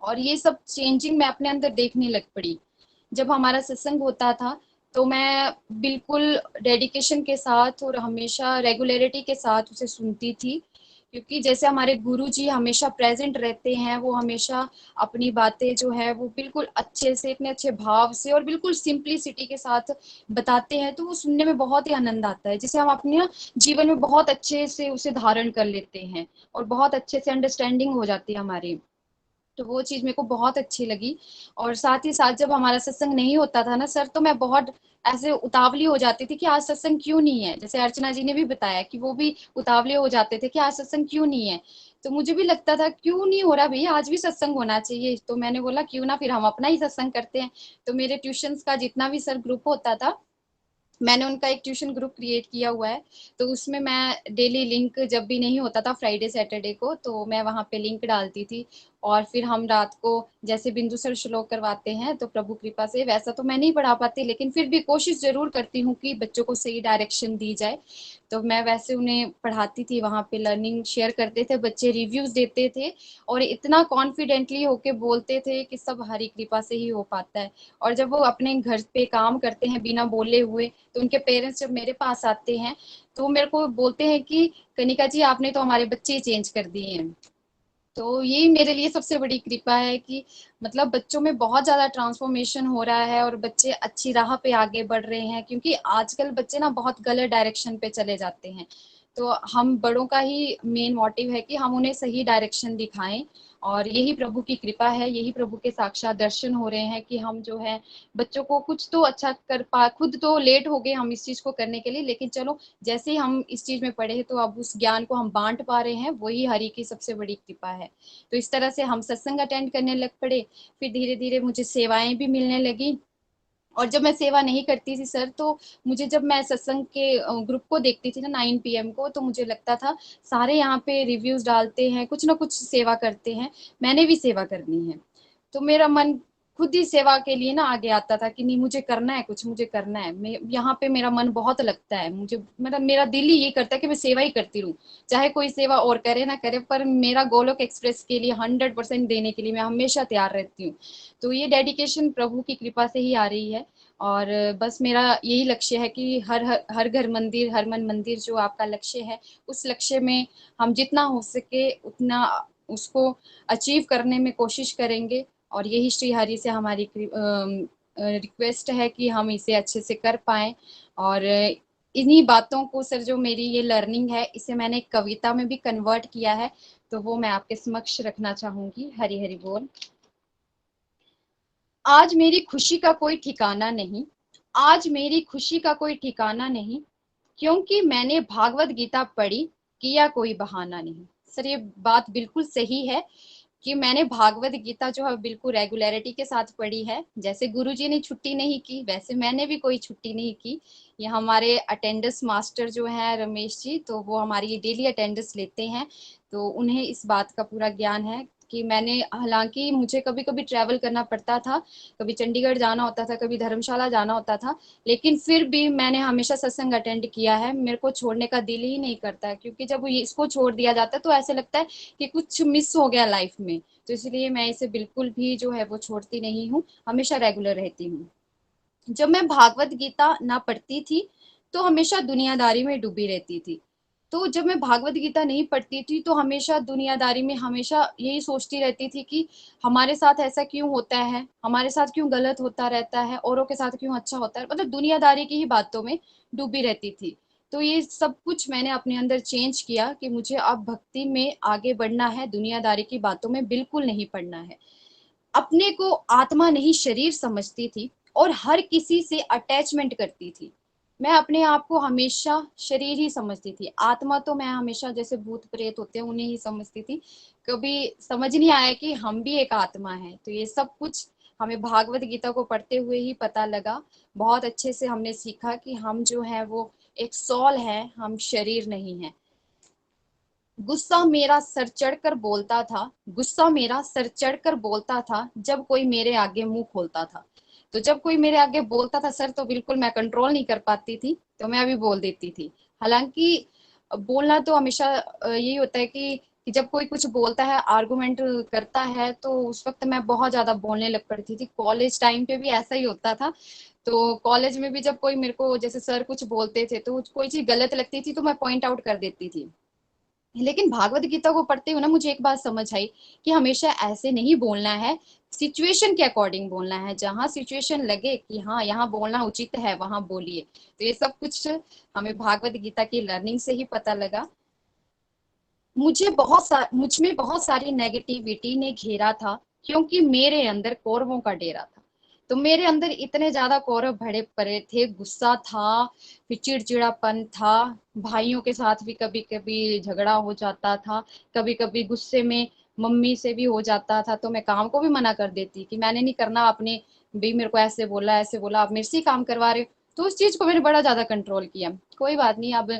और ये सब चेंजिंग मैं अपने अंदर देखने लग पड़ी। जब हमारा सत्संग होता था तो मैं बिल्कुल डेडिकेशन के साथ और हमेशा रेगुलरिटी के साथ उसे सुनती थी, क्योंकि जैसे हमारे गुरुजी हमेशा प्रेजेंट रहते हैं, वो हमेशा अपनी बातें जो है वो बिल्कुल अच्छे से, इतने अच्छे भाव से और बिल्कुल सिंपलिसिटी के साथ बताते हैं, तो वो सुनने में बहुत ही आनंद आता है, जिसे हम अपने जीवन में बहुत अच्छे से उसे धारण कर लेते हैं और बहुत अच्छे से अंडरस्टैंडिंग हो जाती है हमारी। तो वो चीज़ मेरे को बहुत अच्छी लगी। और साथ ही साथ जब हमारा सत्संग नहीं होता था ना सर, तो मैं बहुत ऐसे उतावली हो जाती थी कि आज सत्संग क्यों नहीं है। जैसे अर्चना जी ने भी बताया कि वो भी उतावले हो जाते थे कि आज सत्संग क्यों नहीं है। तो मुझे भी लगता था क्यों नहीं हो रहा भैया, आज भी सत्संग होना चाहिए। तो मैंने बोला क्यों ना फिर हम अपना ही सत्संग करते हैं। तो मेरे ट्यूशंस का जितना भी सर ग्रुप होता था, मैंने उनका एक ट्यूशन ग्रुप क्रिएट किया हुआ है। तो उसमें मैं डेली लिंक, जब भी नहीं होता था फ्राइडे सैटरडे को, तो मैं वहां पे लिंक डालती थी। और फिर हम रात को जैसे बिंदु सर श्लोक करवाते हैं, तो प्रभु कृपा से वैसा तो मैं नहीं पढ़ा पाती, लेकिन फिर भी कोशिश जरूर करती हूँ कि बच्चों को सही डायरेक्शन दी जाए। तो मैं वैसे उन्हें पढ़ाती थी, वहां पे लर्निंग शेयर करते थे, बच्चे रिव्यूज देते थे और इतना कॉन्फिडेंटली होके बोलते थे कि सब हरी कृपा से ही हो पाता है। और जब वो अपने घर पे काम करते हैं बिना बोले हुए, तो उनके पेरेंट्स जब मेरे पास आते हैं तो मेरे को बोलते हैं कि कनिका जी आपने तो हमारे बच्चे चेंज कर दिए हैं। तो यही मेरे लिए सबसे बड़ी कृपा है कि मतलब बच्चों में बहुत ज्यादा ट्रांसफॉर्मेशन हो रहा है और बच्चे अच्छी राह पे आगे बढ़ रहे हैं, क्योंकि आजकल बच्चे ना बहुत गलत डायरेक्शन पे चले जाते हैं। तो हम बड़ों का ही मेन मोटिव है कि हम उन्हें सही डायरेक्शन दिखाएं। और यही प्रभु की कृपा है, यही प्रभु के साक्षात दर्शन हो रहे हैं कि हम जो है बच्चों को कुछ तो अच्छा कर पा, खुद तो लेट हो गए हम इस चीज को करने के लिए, लेकिन चलो जैसे ही हम इस चीज में पढ़े तो अब उस ज्ञान को हम बांट पा रहे हैं, वही हरि की सबसे बड़ी कृपा है। तो इस तरह से हम सत्संग अटेंड करने लग पड़े। फिर धीरे धीरे मुझे सेवाएं भी मिलने लगी। और जब मैं सेवा नहीं करती थी सर, तो मुझे, जब मैं सत्संग के ग्रुप को देखती थी ना 9 PM को, तो मुझे लगता था सारे यहाँ पे रिव्यूज डालते हैं, कुछ ना कुछ सेवा करते हैं, मैंने भी सेवा करनी है। तो मेरा मन खुद ही सेवा के लिए ना आगे आता था कि नहीं मुझे करना है, कुछ मुझे करना है। मैं यहाँ पे मेरा मन बहुत लगता है, मुझे मतलब मेरा दिल ही ये करता है कि मैं सेवा ही करती रहूं, चाहे कोई सेवा और करे ना करे, पर मेरा गोलोक एक्सप्रेस के लिए 100% देने के लिए मैं हमेशा तैयार रहती हूँ। तो ये डेडिकेशन प्रभु की कृपा से ही आ रही है। और बस मेरा यही लक्ष्य है कि हर घर मंदिर, हर मन मंदिर जो आपका लक्ष्य है, उस लक्ष्य में हम जितना हो सके उतना उसको अचीव करने में कोशिश करेंगे। और यही श्री हरि से हमारी रिक्वेस्ट है कि हम इसे अच्छे से कर पाएं। और इन्हीं बातों को सर, जो मेरी ये लर्निंग है, इसे मैंने एक कविता में भी कन्वर्ट किया है, तो वो मैं आपके समक्ष रखना चाहूंगी। हरि हरि बोल। आज मेरी खुशी का कोई ठिकाना नहीं, आज मेरी खुशी का कोई ठिकाना नहीं, क्योंकि मैंने भागवत गीता पढ़ी, किया कोई बहाना नहीं। सर ये बात बिल्कुल सही है कि मैंने भागवत गीता जो है बिल्कुल रेगुलरिटी के साथ पढ़ी है। जैसे गुरुजी ने छुट्टी नहीं की, वैसे मैंने भी कोई छुट्टी नहीं की। ये हमारे अटेंडेंस मास्टर जो है रमेश जी, तो वो हमारी डेली अटेंडेंस लेते हैं, तो उन्हें इस बात का पूरा ज्ञान है कि मैंने, हालांकि मुझे कभी कभी ट्रैवल करना पड़ता था, कभी चंडीगढ़ जाना होता था, कभी धर्मशाला जाना होता था, लेकिन फिर भी मैंने हमेशा सत्संग अटेंड किया है। मेरे को छोड़ने का दिल ही नहीं करता, क्योंकि जब इसको छोड़ दिया जाता है तो ऐसे लगता है कि कुछ मिस हो गया लाइफ में। तो इसलिए मैं इसे बिल्कुल भी जो है वो छोड़ती नहीं हूँ, हमेशा रेगुलर रहती हूँ। जब मैं भागवत गीता ना पढ़ती थी तो हमेशा दुनियादारी में डूबी रहती थी। तो जब मैं भागवत गीता नहीं पढ़ती थी तो हमेशा दुनियादारी में, हमेशा यही सोचती रहती थी कि हमारे साथ ऐसा क्यों होता है, हमारे साथ क्यों गलत होता रहता है, औरों के साथ क्यों अच्छा होता है, मतलब दुनियादारी की ही बातों में डूबी रहती थी। तो ये सब कुछ मैंने अपने अंदर चेंज किया कि मुझे अब भक्ति में आगे बढ़ना है, दुनियादारी की बातों में बिल्कुल नहीं पड़ना है। अपने को आत्मा नहीं शरीर समझती थी और हर किसी से अटैचमेंट करती थी। मैं अपने आप को हमेशा शरीर ही समझती थी, आत्मा तो मैं हमेशा जैसे भूत प्रेत होते हैं उन्हें ही समझती थी। कभी समझ नहीं आया कि हम भी एक आत्मा है। तो ये सब कुछ हमें भागवत गीता को पढ़ते हुए ही पता लगा। बहुत अच्छे से हमने सीखा कि हम जो है वो एक सोल है, हम शरीर नहीं है। गुस्सा मेरा सर चढ़कर बोलता था, गुस्सा मेरा सर चढ़कर बोलता था, जब कोई मेरे आगे मुंह खोलता था। तो जब कोई मेरे आगे बोलता था सर, तो बिल्कुल मैं कंट्रोल नहीं कर पाती थी, तो मैं अभी बोल देती थी। हालांकि बोलना तो हमेशा यही होता है कि जब कोई कुछ बोलता है, आर्गुमेंट करता है, तो उस वक्त मैं बहुत ज्यादा बोलने लग पड़ती थी। कॉलेज टाइम पे भी ऐसा ही होता था। तो कॉलेज में भी जब कोई मेरे को, जैसे सर कुछ बोलते थे तो कोई चीज गलत लगती थी तो मैं पॉइंट आउट कर देती थी। लेकिन भागवत गीता को पढ़ते हुए ना मुझे एक बात समझ आई कि हमेशा ऐसे नहीं बोलना है, सिचुएशन के अकॉर्डिंग बोलना है। जहां सिचुएशन लगे कि हाँ यहाँ बोलना उचित है, वहां बोलिए। तो ये सब कुछ हमें भागवत गीता की लर्निंग से ही पता लगा। मुझ में बहुत सारी नेगेटिविटी ने घेरा था, क्योंकि मेरे अंदर कौरवों का डेरा था। तो मेरे अंदर इतने ज्यादा कौरव भरे पड़े थे, गुस्सा था, फिर चिड़चिड़ापन था, भाइयों के साथ भी कभी कभी झगड़ा हो जाता था, कभी कभी गुस्से में मम्मी से भी हो जाता था, तो मैं काम को भी मना कर देती कि मैंने नहीं करना, आपने भी मेरे को ऐसे बोला, आप मेरे से ही काम करवा रहे हो। तो उस चीज को मैंने बड़ा ज्यादा कंट्रोल किया। कोई बात नहीं, अब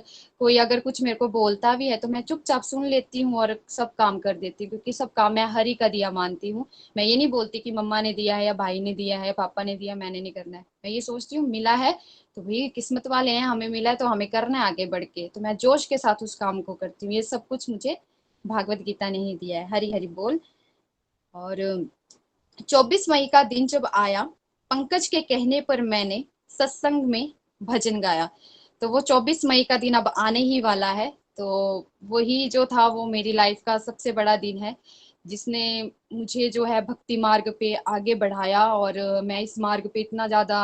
कोई अगर कुछ मेरे को बोलता भी है तो मैं चुपचाप सुन लेती हूँ और सब काम कर देती हूँ, क्योंकि सब काम मैं हरि का दिया मानती हूँ। मैं ये नहीं बोलती कि मम्मा ने दिया है या भाई ने दिया है या पापा ने दिया, मैंने नहीं करना है। मैं ये सोचती हूँ मिला है तो भाई किस्मत वाले हैं, हमें मिला है तो हमें करना है आगे बढ़ के, तो मैं जोश के साथ उस काम को करती हूँ। ये सब कुछ मुझे भागवत गीता ने ही दिया है। हरि हरि बोल। और 24 मई का दिन जब आया, पंकज के कहने पर मैंने सत्संग में भजन गाया। तो वो 24 मई का दिन अब आने ही वाला है, तो वही जो था वो मेरी लाइफ का सबसे बड़ा दिन है, जिसने मुझे जो है भक्ति मार्ग पे आगे बढ़ाया, और मैं इस मार्ग पे इतना ज्यादा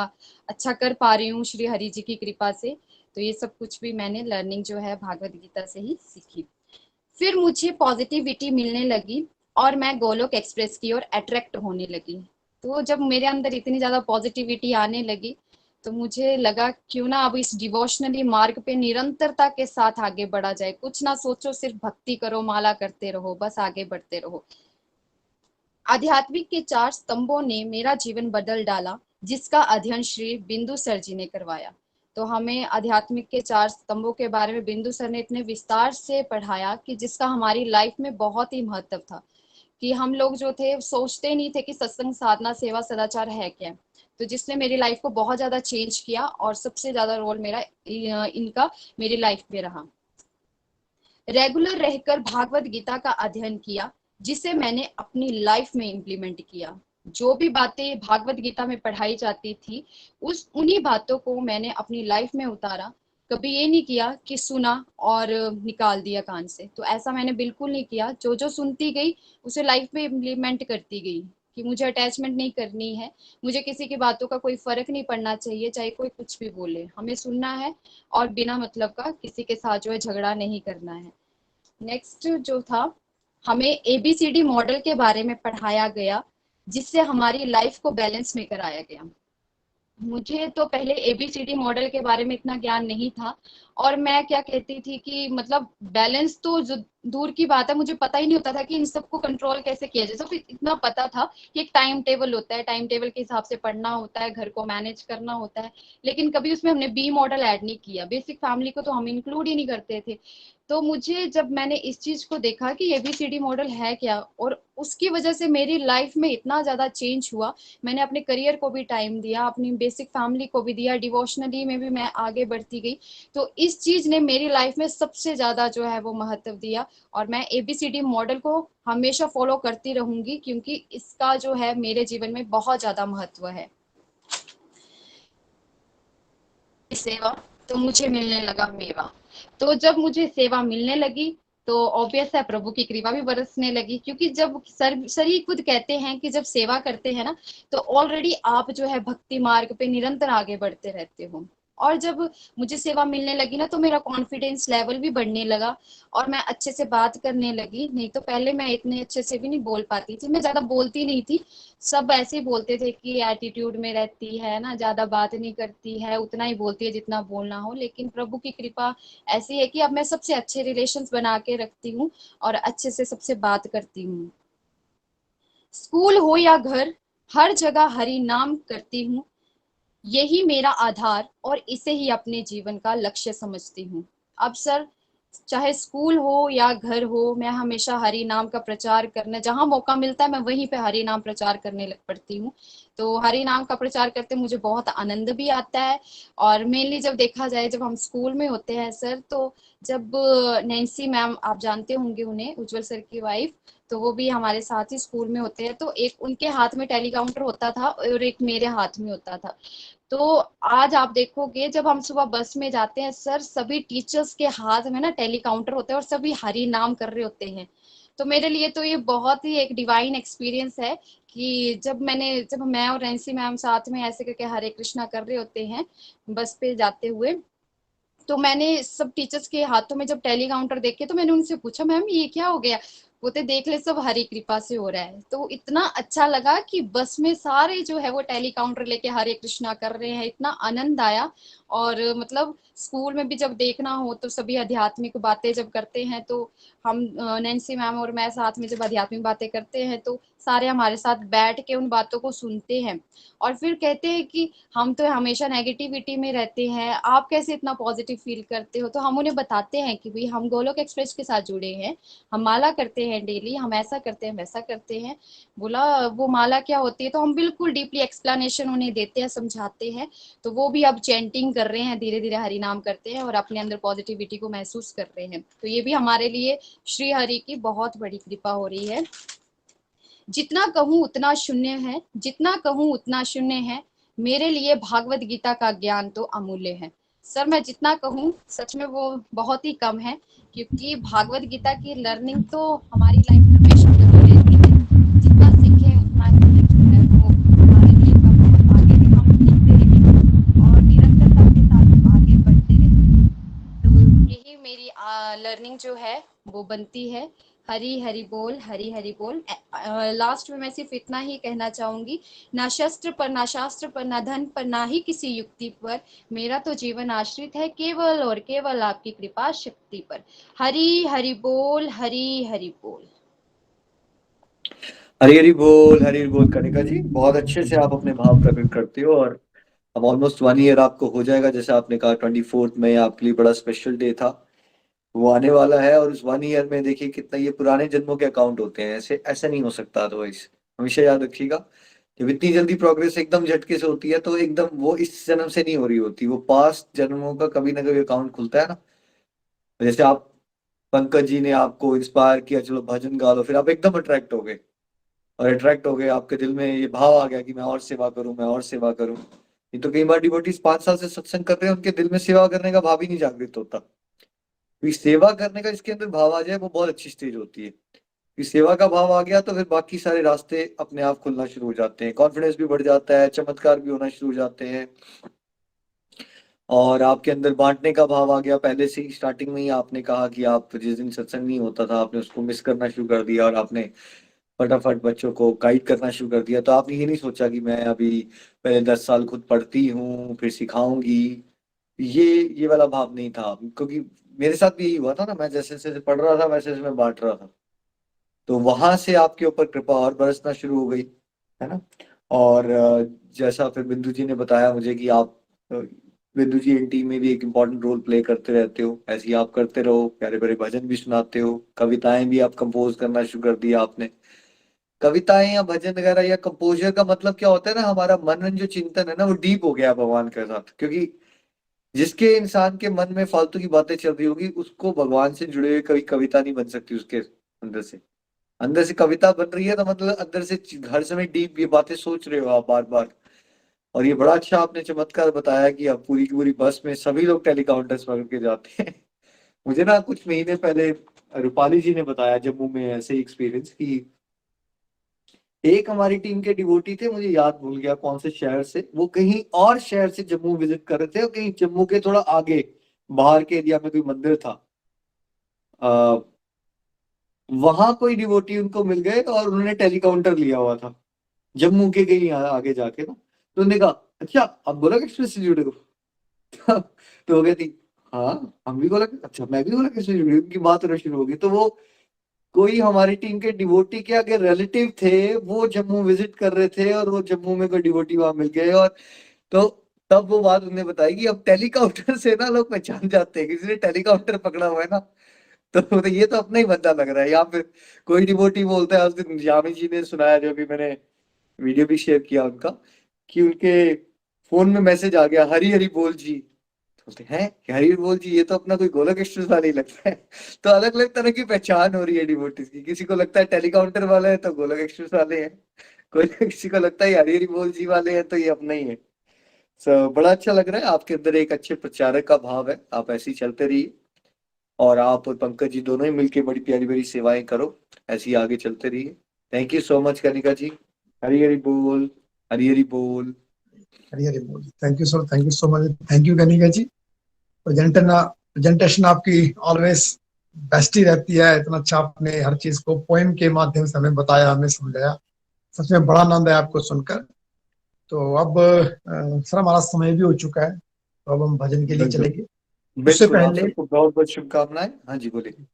अच्छा कर पा रही हूँ श्री हरि जी की कृपा से। तो ये सब कुछ भी मैंने लर्निंग जो है भागवत गीता से ही सीखी। फिर मुझे पॉजिटिविटी मिलने लगी और मैं गोलोक एक्सप्रेस की ओर अट्रैक्ट होने लगी। तो जब मेरे अंदर इतनी ज्यादा पॉजिटिविटी आने लगी तो मुझे लगा क्यों ना अब इस डिवोशनली मार्ग पे निरंतरता के साथ आगे बढ़ा जाए। कुछ ना सोचो, सिर्फ भक्ति करो, माला करते रहो, बस आगे बढ़ते रहो। आध्यात्मिक के 4 स्तंभों ने मेरा जीवन बदल डाला, जिसका अध्ययन श्री बिंदु सर जी ने करवाया। तो हमें आध्यात्मिक के 4 स्तंभों के बारे में बिंदु सर ने इतने विस्तार से पढ़ाया कि जिसका हमारी लाइफ में बहुत ही महत्व था, कि हम लोग जो थे सोचते नहीं थे कि सत्संग, साधना, सेवा, सदाचार है क्या। तो जिसने मेरी लाइफ को बहुत ज्यादा चेंज किया, और सबसे ज्यादा रोल मेरा इनका मेरी लाइफ में रहा। रेगुलर रहकर भागवत गीता का अध्ययन किया, जिसे मैंने अपनी लाइफ में इम्प्लीमेंट किया। जो भी बातें भागवत गीता में पढ़ाई जाती थी, उन्हीं बातों को मैंने अपनी लाइफ में उतारा। कभी ये नहीं किया कि सुना और निकाल दिया कान से, तो ऐसा मैंने बिल्कुल नहीं किया। जो जो सुनती गई उसे लाइफ में इम्प्लीमेंट करती गई, कि मुझे अटैचमेंट नहीं करनी है, मुझे किसी की बातों का कोई फर्क नहीं पड़ना चाहिए, चाहे कोई कुछ भी बोले, हमें सुनना है और बिना मतलब का किसी के साथ जो है झगड़ा नहीं करना है। नेक्स्ट जो था, हमें ABCD मॉडल के बारे में पढ़ाया गया, जिससे हमारी लाइफ को बैलेंस में कराया गया। मुझे तो पहले ABCD मॉडल के बारे में इतना ज्ञान नहीं था, और मैं क्या कहती थी कि मतलब बैलेंस तो दूर की बात है, मुझे पता ही नहीं होता था कि इन सबको कंट्रोल कैसे किया जाए। सिर्फ इतना पता था कि एक टाइम टेबल होता है, टाइम टेबल के हिसाब से पढ़ना होता है, घर को मैनेज करना होता है, लेकिन कभी उसमें हमने B मॉडल ऐड नहीं किया। बेसिक फैमिली को तो हम इंक्लूड ही नहीं करते थे। तो मुझे जब मैंने इस चीज को देखा कि ABCD मॉडल है क्या, और उसकी वजह से मेरी लाइफ में इतना ज्यादा चेंज हुआ। मैंने अपने करियर को भी टाइम दिया, अपनी बेसिक फैमिली को भी दिया, डिवोशनली में भी मैं आगे बढ़ती गई। तो इस चीज ने मेरी लाइफ में सबसे ज्यादा जो है वो महत्व दिया, और मैं ABCD मॉडल को हमेशा फॉलो करती रहूंगी, क्योंकि इसका जो है मेरे जीवन में बहुत ज्यादा महत्व है। सेवा, तो मुझे मिलने लगा मेवा। तो जब मुझे सेवा मिलने लगी तो ऑब्वियस है प्रभु की कृपा भी बरसने लगी, क्योंकि जब सर ही खुद कहते हैं कि जब सेवा करते हैं ना, तो ऑलरेडी आप जो है भक्ति मार्ग पे निरंतर आगे बढ़ते रहते हो। और जब मुझे सेवा मिलने लगी ना, तो मेरा कॉन्फिडेंस लेवल भी बढ़ने लगा, और मैं अच्छे से बात करने लगी। नहीं तो पहले मैं इतने अच्छे से भी नहीं बोल पाती थी, मैं ज्यादा बोलती नहीं थी। सब ऐसे ही बोलते थे कि एटीट्यूड में रहती है ना, ज्यादा बात नहीं करती है, उतना ही बोलती है जितना बोलना हो। लेकिन प्रभु की कृपा ऐसी है कि अब मैं सबसे अच्छे रिलेशंस बना के रखती हूँ और अच्छे से सबसे बात करती हूँ। स्कूल हो या घर, हर जगह हरि नाम करती हूँ। यही मेरा आधार और इसे ही अपने जीवन का लक्ष्य समझती हूँ। अब सर, चाहे स्कूल हो या घर हो, मैं हमेशा हरि नाम का प्रचार करने, जहां मौका मिलता है मैं वहीं पे हरि नाम प्रचार करने लग पड़ती हूँ। तो हरि नाम का प्रचार करते मुझे बहुत आनंद भी आता है। और मेनली जब देखा जाए, जब हम स्कूल में होते हैं सर, तो जब नैन्सी मैम, आप जानते होंगे उन्हें, उज्जवल सर की वाइफ, तो वो भी हमारे साथ ही स्कूल में होते हैं। तो एक उनके हाथ में टेलीकाउंटर होता था और एक मेरे हाथ में होता था। तो आज आप देखोगे जब हम सुबह बस में जाते हैं सर, सभी टीचर्स के हाथ में ना टेलीकाउंटर होते हैं और सभी हरि नाम कर रहे होते हैं। तो मेरे लिए तो ये बहुत ही एक डिवाइन एक्सपीरियंस है कि जब मैं और नैन्सी मैम साथ में ऐसे करके हरे कृष्णा कर रहे होते हैं बस पे जाते हुए, तो मैंने सब टीचर्स के हाथों में जब टेली काउंटर देखे तो मैंने उनसे पूछा, मैम ये क्या हो गया। वो तो देख ले सब हरी कृपा से हो रहा है। तो इतना अच्छा लगा कि बस में सारे जो है वो टेली काउंटर लेके हरे कृष्णा कर रहे हैं, इतना आनंद आया। और मतलब स्कूल में भी जब देखना हो तो सभी आध्यात्मिक बातें जब करते हैं तो हम नैन्सी मैम और मैं साथ में जब आध्यात्मिक बातें करते हैं तो सारे हमारे साथ बैठ के उन बातों को सुनते हैं और फिर कहते हैं कि हम तो हमेशा नेगेटिविटी में रहते हैं, आप कैसे इतना पॉजिटिव फील करते हो। तो हम उन्हें बताते हैं कि भाई हम गोलोक एक्सप्रेस के साथ जुड़े हैं, हम माला करते हैं डेली, हम ऐसा करते हैं वैसा करते हैं। बोला वो माला क्या होती है, तो हम बिल्कुल डीपली एक्सप्लेनेशन उन्हें देते हैं, समझाते हैं। तो वो भी अब चैंटिंग कर रहे हैं, धीरे धीरे हरि नाम करते हैं और अपने अंदर पॉजिटिविटी को महसूस कर रहे हैं। तो ये भी हमारे लिए श्री हरि की बहुत बड़ी कृपा हो रही है। जितना कहूँ उतना शून्य है, जितना कहूँ उतना शून्य है, मेरे लिए भागवत गीता का ज्ञान तो अमूल्य है। सर मैं जितना कहूँ सच में वो बहुत ही कम है, क्योंकि भागवत गीता की लर्निंग तो हमारी लाइफ में हमेशा बनी रहती है। जितना सीखे उतना ही जो है वो हमारे लिए कम है। आगे भी हम सीखते रहेंगे और निरंतरता के साथ आगे बढ़ते रहेंगे। तो यही मेरी लर्निंग जो है वो बनती है। हरी हरि बोल, हरी हरि बोल। लास्ट में मैं सिर्फ इतना ही कहना चाहूंगी, ना शस्त्र पर, ना शास्त्र पर, ना धन पर, ना ही किसी युक्ति पर, मेरा तो जीवन आश्रित है केवल और केवल आपकी कृपा शक्ति पर। हरी हरि बोल, हरी हरि बोल। हरी हरी बोल कनिका जी, बहुत अच्छे से आप अपने भाव प्रकट करते हो। और अब ऑलमोस्ट 1 ईयर आपको हो जाएगा, जैसे आपने कहा 24 मई आपके लिए बड़ा स्पेशल डे था, वो आने वाला है। और उस 1 ईयर में देखिए कितना ये पुराने जन्मों के अकाउंट होते हैं, ऐसे नहीं हो सकता अदरवाइज। हमेशा याद रखिएगा, जब इतनी जल्दी प्रोग्रेस एकदम झटके से होती है तो एकदम वो इस जन्म से नहीं हो रही होती, वो पास्ट जन्मों का कभी ना कभी अकाउंट खुलता है ना। जैसे आप, पंकज जी ने आपको इंस्पायर किया, चलो भजन गा लो, फिर आप एकदम अट्रैक्ट हो गए, और अट्रैक्ट हो गए, आपके दिल में ये भाव आ गया कि मैं और सेवा करूं, मैं और सेवा करूं। नहीं तो कई बार डिवोटीज 5 साल से सत्संग कर रहे हैं, उनके दिल में सेवा करने का भाव ही नहीं जागृत होता। तो सेवा करने का जिसके अंदर भाव आ जाए वो बहुत अच्छी स्टेज होती है। कि सेवा का भाव आ गया तो फिर बाकी सारे रास्ते अपने आप खुलना शुरू हो जाते हैं, कॉन्फिडेंस भी बढ़ जाता है, चमत्कार भी होना शुरू हो जाते हैं। और आपके अंदर बांटने का भाव आ गया। पहले से ही स्टार्टिंग में ही आपने कहा कि आप जिस दिन सत्संग नहीं होता था आपने उसको मिस करना शुरू कर दिया, और आपने फटाफट बच्चों को गाइड करना शुरू कर दिया। तो आपने ये नहीं सोचा कि मैं अभी पहले 10 साल खुद पढ़ती हूँ फिर सिखाऊंगी, ये वाला भाव नहीं था। क्योंकि मेरे साथ भी यही हुआ था ना, मैं जैसे जैसे पढ़ रहा था वैसे वैसे मैं बांट रहा था, तो वहां से आपके ऊपर कृपा और बरसना शुरू हो गई, है ना। और जैसा फिर बिंदु जी ने बताया मुझे कि आप बिंदु जी एनटी में भी एक इम्पोर्टेंट रोल प्ले करते रहते हो, ऐसे ही आप करते रहो। प्यारे प्यारे भजन भी सुनाते हो, कविताएं भी आप कंपोज करना शुरू कर दिया आपने। कविताएं या भजन वगैरह या कंपोजर का मतलब क्या होता है ना, हमारा मनन जो चिंतन है ना वो डीप हो गया भगवान के साथ। क्योंकि जिसके इंसान के मन में फालतू की बातें चल रही होगी उसको भगवान से जुड़े हुए कभी कविता नहीं बन सकती। उसके अंदर से कविता बन रही है तो मतलब अंदर से हर समय डीप ये बातें सोच रहे हो आप बार बार। और ये बड़ा अच्छा आपने चमत्कार बताया कि अब पूरी की पूरी बस में सभी लोग टेलीकाउंटर्स पकड़ के जाते हैं। मुझे ना कुछ महीने पहले रूपाली जी ने बताया जम्मू में ऐसे ही एक्सपीरियंस कि एक हमारी टीम के डिवोटी थे, मुझे याद भूल गया कौन से शहर से, वो कहीं और शहर से जम्मू विजिट कर रहे थे, और कहीं जम्मू के थोड़ा आगे बाहर के एरिया में कोई मंदिर था, वहां कोई डिवोटी उनको मिल गए और उन्होंने टेलीकाउंटर लिया हुआ था जम्मू के कहीं आगे जाके ना। तो उन्होंने कहा अच्छा आप गोलक एक्सप्रेस से जुड़े हो? तो हो गई थी, हाँ हम भी गोलक, अच्छा मैं भी गोलक एक्सप्रेस से जुड़ी, उनकी बात होना शुरू हो गई। तो वो कोई हमारी टीम के डिवोटी के अगर रिलेटिव थे वो जम्मू विजिट कर रहे थे, और वो जम्मू में कोई डिवोटी वहां मिल गए। और तो तब वो बात उन्होंने बताई कि अब टेलीकाउंटर से ना लोग पहचान जाते हैं, किसी ने टेलीकाउंटर पकड़ा हुआ है ना। तो ये तो अपना ही बंदा लग रहा है। या फिर कोई डिवोटी बोलता है, उस दिन जामी जी ने सुनाया, जो भी मैंने वीडियो भी शेयर किया उनका, कि उनके फोन में मैसेज आ गया हरी हरी बोल जी। बोलते हैं हरी हरी बोल जी, ये तो अपना कोई गोलक एक्सप्रेस वाला ही लगता है। तो अलग अलग तरह की पहचान हो रही है डिवोटीज की, किसी को लगता है टेलीकाउंटर वाले हैं तो गोलक एक्सप्रेस वाले हैं, कोई किसी को लगता है हरी हरी बोल जी वाले हैं तो ये अपना ही है। बड़ा अच्छा लग रहा है, आपके अंदर एक अच्छे प्रचारक का भाव है, आप ऐसे ही चलते रहिए। और आप और पंकज जी दोनों ही मिलके बड़ी प्यारी प्यारी सेवाएं करो, ऐसे ही आगे चलते रहिए। Thank you so much Kanika ji. Hari Hari बोल, हरी हरी बोल, हरी हरी बोल। Thank you sir, thank you so much, thank you Kanika ji. Presentation आपकी ऑलवेज बेस्ट ही रहती है। इतना अच्छा आपने हर चीज को पोएम के माध्यम से हमें बताया, हमें समझाया। सच में बड़ा आनंद है आपको सुनकर। तो अब सर हमारा समय भी हो चुका है, तो अब हम भजन के लिए बिल्कुल चलेंगे। उससे बिल्कुल, आप पहले सबको बहुत बहुत शुभकामनाएं। हाँ जी, बोलिए।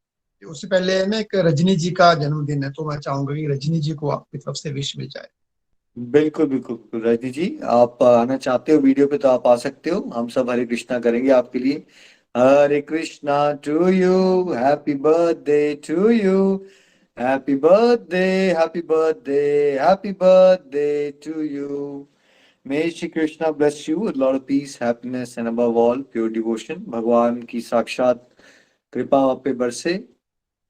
उससे पहले ना एक रजनी जी का जन्मदिन है, तो मैं चाहूंगा कि रजनी जी को आपकी तरफ से विश मिल जाए। बिल्कुल बिल्कुल बिल्कुल, रजनी जी, आप आना चाहते हो वीडियो पे तो आप आ सकते हो। हम सब हरे कृष्णा करेंगे आपके लिए। Hare Krishna to you, happy birthday to you, happy birthday, happy birthday, happy birthday to you. May Shri Krishna bless you with a lot of peace, happiness, and above all, pure devotion. भगवान की साक्षात कृपा आप पे बरसे,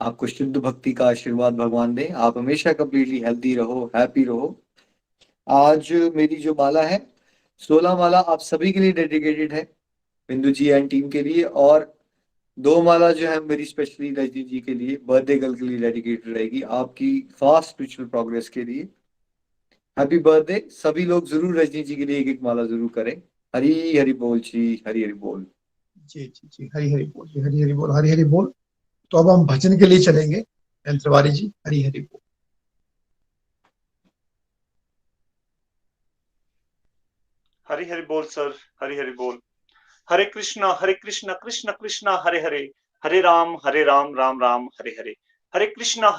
आपको शुद्ध भक्ति का आशीर्वाद भगवान दे, आप हमेशा कंप्लीटली हेल्दी रहो, हैप्पी रहो। आज मेरी जो माला है, 16 माला आप सभी के लिए डेडिकेटेड है, बिंदु जी एंड टीम के लिए, और 2 माला जो है मेरी स्पेशली रजनी जी के लिए, बर्थडे गर्ल के लिए डेडिकेटेड रहेगी, आपकी फास्ट स्पिरिचुअल प्रोग्रेस के लिए। Happy birthday. सभी लोग जरूर रजनी जी के लिए एक एक माला जरूर करें। हरी हरि बोल जी, हरी हरि बोल। जी जी जी, हरी हरी बोल जी, हरी हरी बोल, हरी हरी बोल। तो अब हम भजन के लिए चलेंगे। जयंत तिवारी जी, हरी हरी बोल। हरि हरि बोल सर, हरि हरि बोल। हरे कृष्णा कृष्ण कृष्ण हरे हरे, हरे राम राम राम हरे हरे। हरे कृष्ण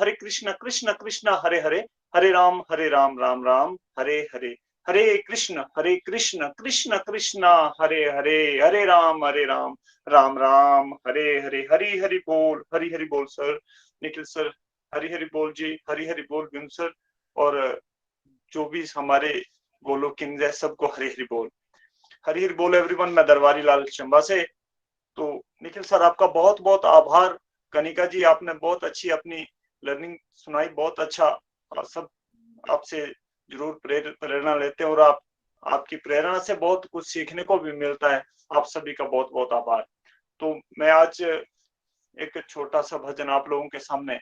कृष्ण कृष्ण हरे हरे, हरे राम राम राम हरे हरे। हरे कृष्ण कृष्ण कृष्ण हरे हरे, हरे राम राम राम हरे हरे। हरि हरि बोल सर, निखिल सर, हरि हरि बोल जी, हरि हरि बोल बिम सर, और जो भी हमारे गोलोक किंग है सबको हरि हरि बोल। हरि हरि बोल एवरीवन। मैं दरबारी लाल चंबा से। तो निखिल सर आपका बहुत बहुत आभार। कनिका जी आपने बहुत अच्छी अपनी लर्निंग सुनाई, बहुत अच्छा। और सब आपसे जरूर प्रेरणा लेते हैं, और आपकी प्रेरणा से बहुत कुछ सीखने को भी मिलता है। आप सभी का बहुत बहुत आभार। तो मैं आज एक छोटा सा भजन आप लोगों के सामने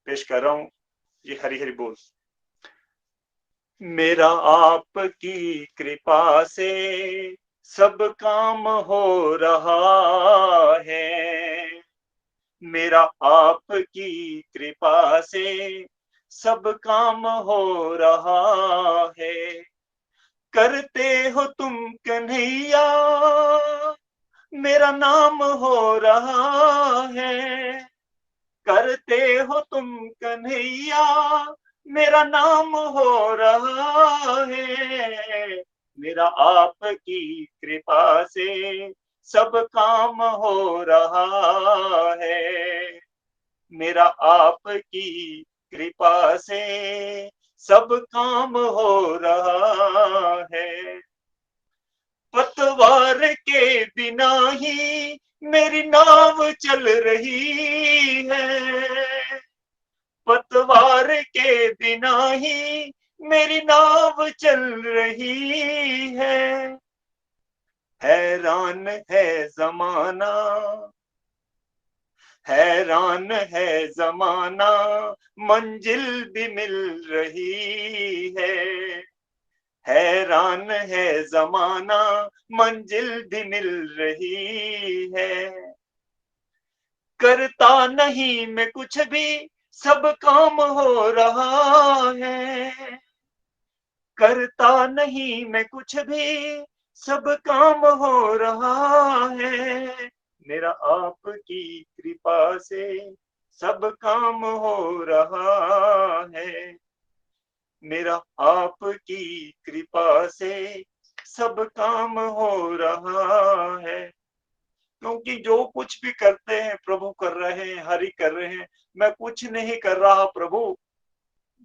पेश कर रहा हूँ। ये हरि हरि बोल। मेरा आपकी कृपा से सब काम हो रहा है, मेरा आपकी कृपा से सब काम हो रहा है। करते हो तुम कन्हैया, मेरा नाम हो रहा है। करते हो तुम कन्हैया, मेरा नाम हो रहा है। मेरा आपकी कृपा से सब काम हो रहा है, मेरा आपकी कृपा से सब काम हो रहा है। पतवार के बिना ही मेरी नाव चल रही है, पतवार के बिना ही मेरी नाव चल रही है। हैरान है जमाना, हैरान है जमाना, मंजिल भी मिल रही है। हैरान है जमाना, मंजिल भी मिल रही है। करता नहीं मैं कुछ भी, सब काम हो रहा है। करता नहीं मैं कुछ भी, सब काम हो रहा है। मेरा आपकी कृपा से सब काम हो रहा है, मेरा आपकी कृपा से सब काम हो रहा है। क्योंकि जो कुछ भी करते हैं प्रभु कर रहे हैं, हरि कर रहे हैं। मैं कुछ नहीं कर रहा प्रभु,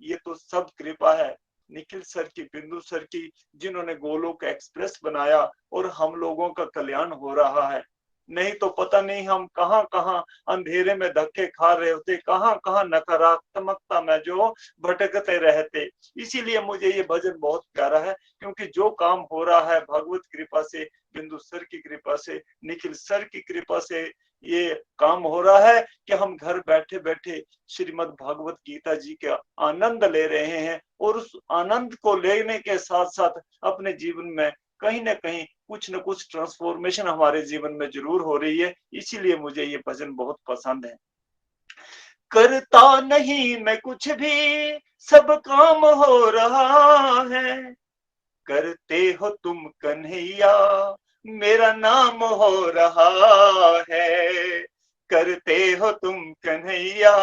ये तो सब कृपा है निखिल सर की, बिंदु सर की, जिन्होंने गोलोक एक्सप्रेस बनाया और हम लोगों का कल्याण हो रहा है। नहीं तो पता नहीं हम कहां कहां अंधेरे में धक्के खा रहे होते, कहां कहां नकारात्मकता में जो भटकते रहते। इसीलिए मुझे ये भजन बहुत प्यारा है, क्योंकि जो काम हो रहा है भगवत कृपा से, बिंदु सर की कृपा से, निखिल सर की कृपा से ये काम हो रहा है कि हम घर बैठे बैठे श्रीमद् भागवत गीता जी का आनंद ले रहे हैं, और उस आनंद को लेने के साथ साथ अपने जीवन में कहीं ना कहीं कुछ न कुछ ट्रांसफॉर्मेशन हमारे जीवन में जरूर हो रही है। इसीलिए मुझे ये भजन बहुत पसंद है। करता नहीं मैं कुछ भी, सब काम हो रहा है। करते हो तुम कन्हैया, मेरा नाम हो रहा है। करते हो तुम कन्हैया,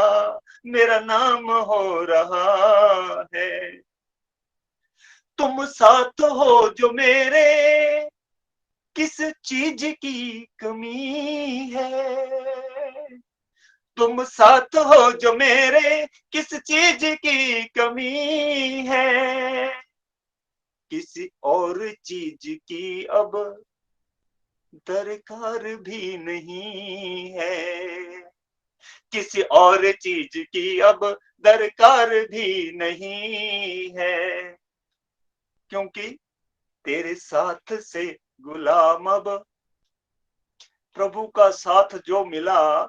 मेरा नाम हो रहा है। तुम साथ हो जो मेरे, किस चीज की कमी है। तुम साथ हो जो मेरे, किस चीज की कमी है। किसी और चीज की अब दरकार भी नहीं है। किसी और चीज की अब दरकार भी नहीं है। क्योंकि तेरे साथ से गुलाम अब, प्रभु का साथ जो मिला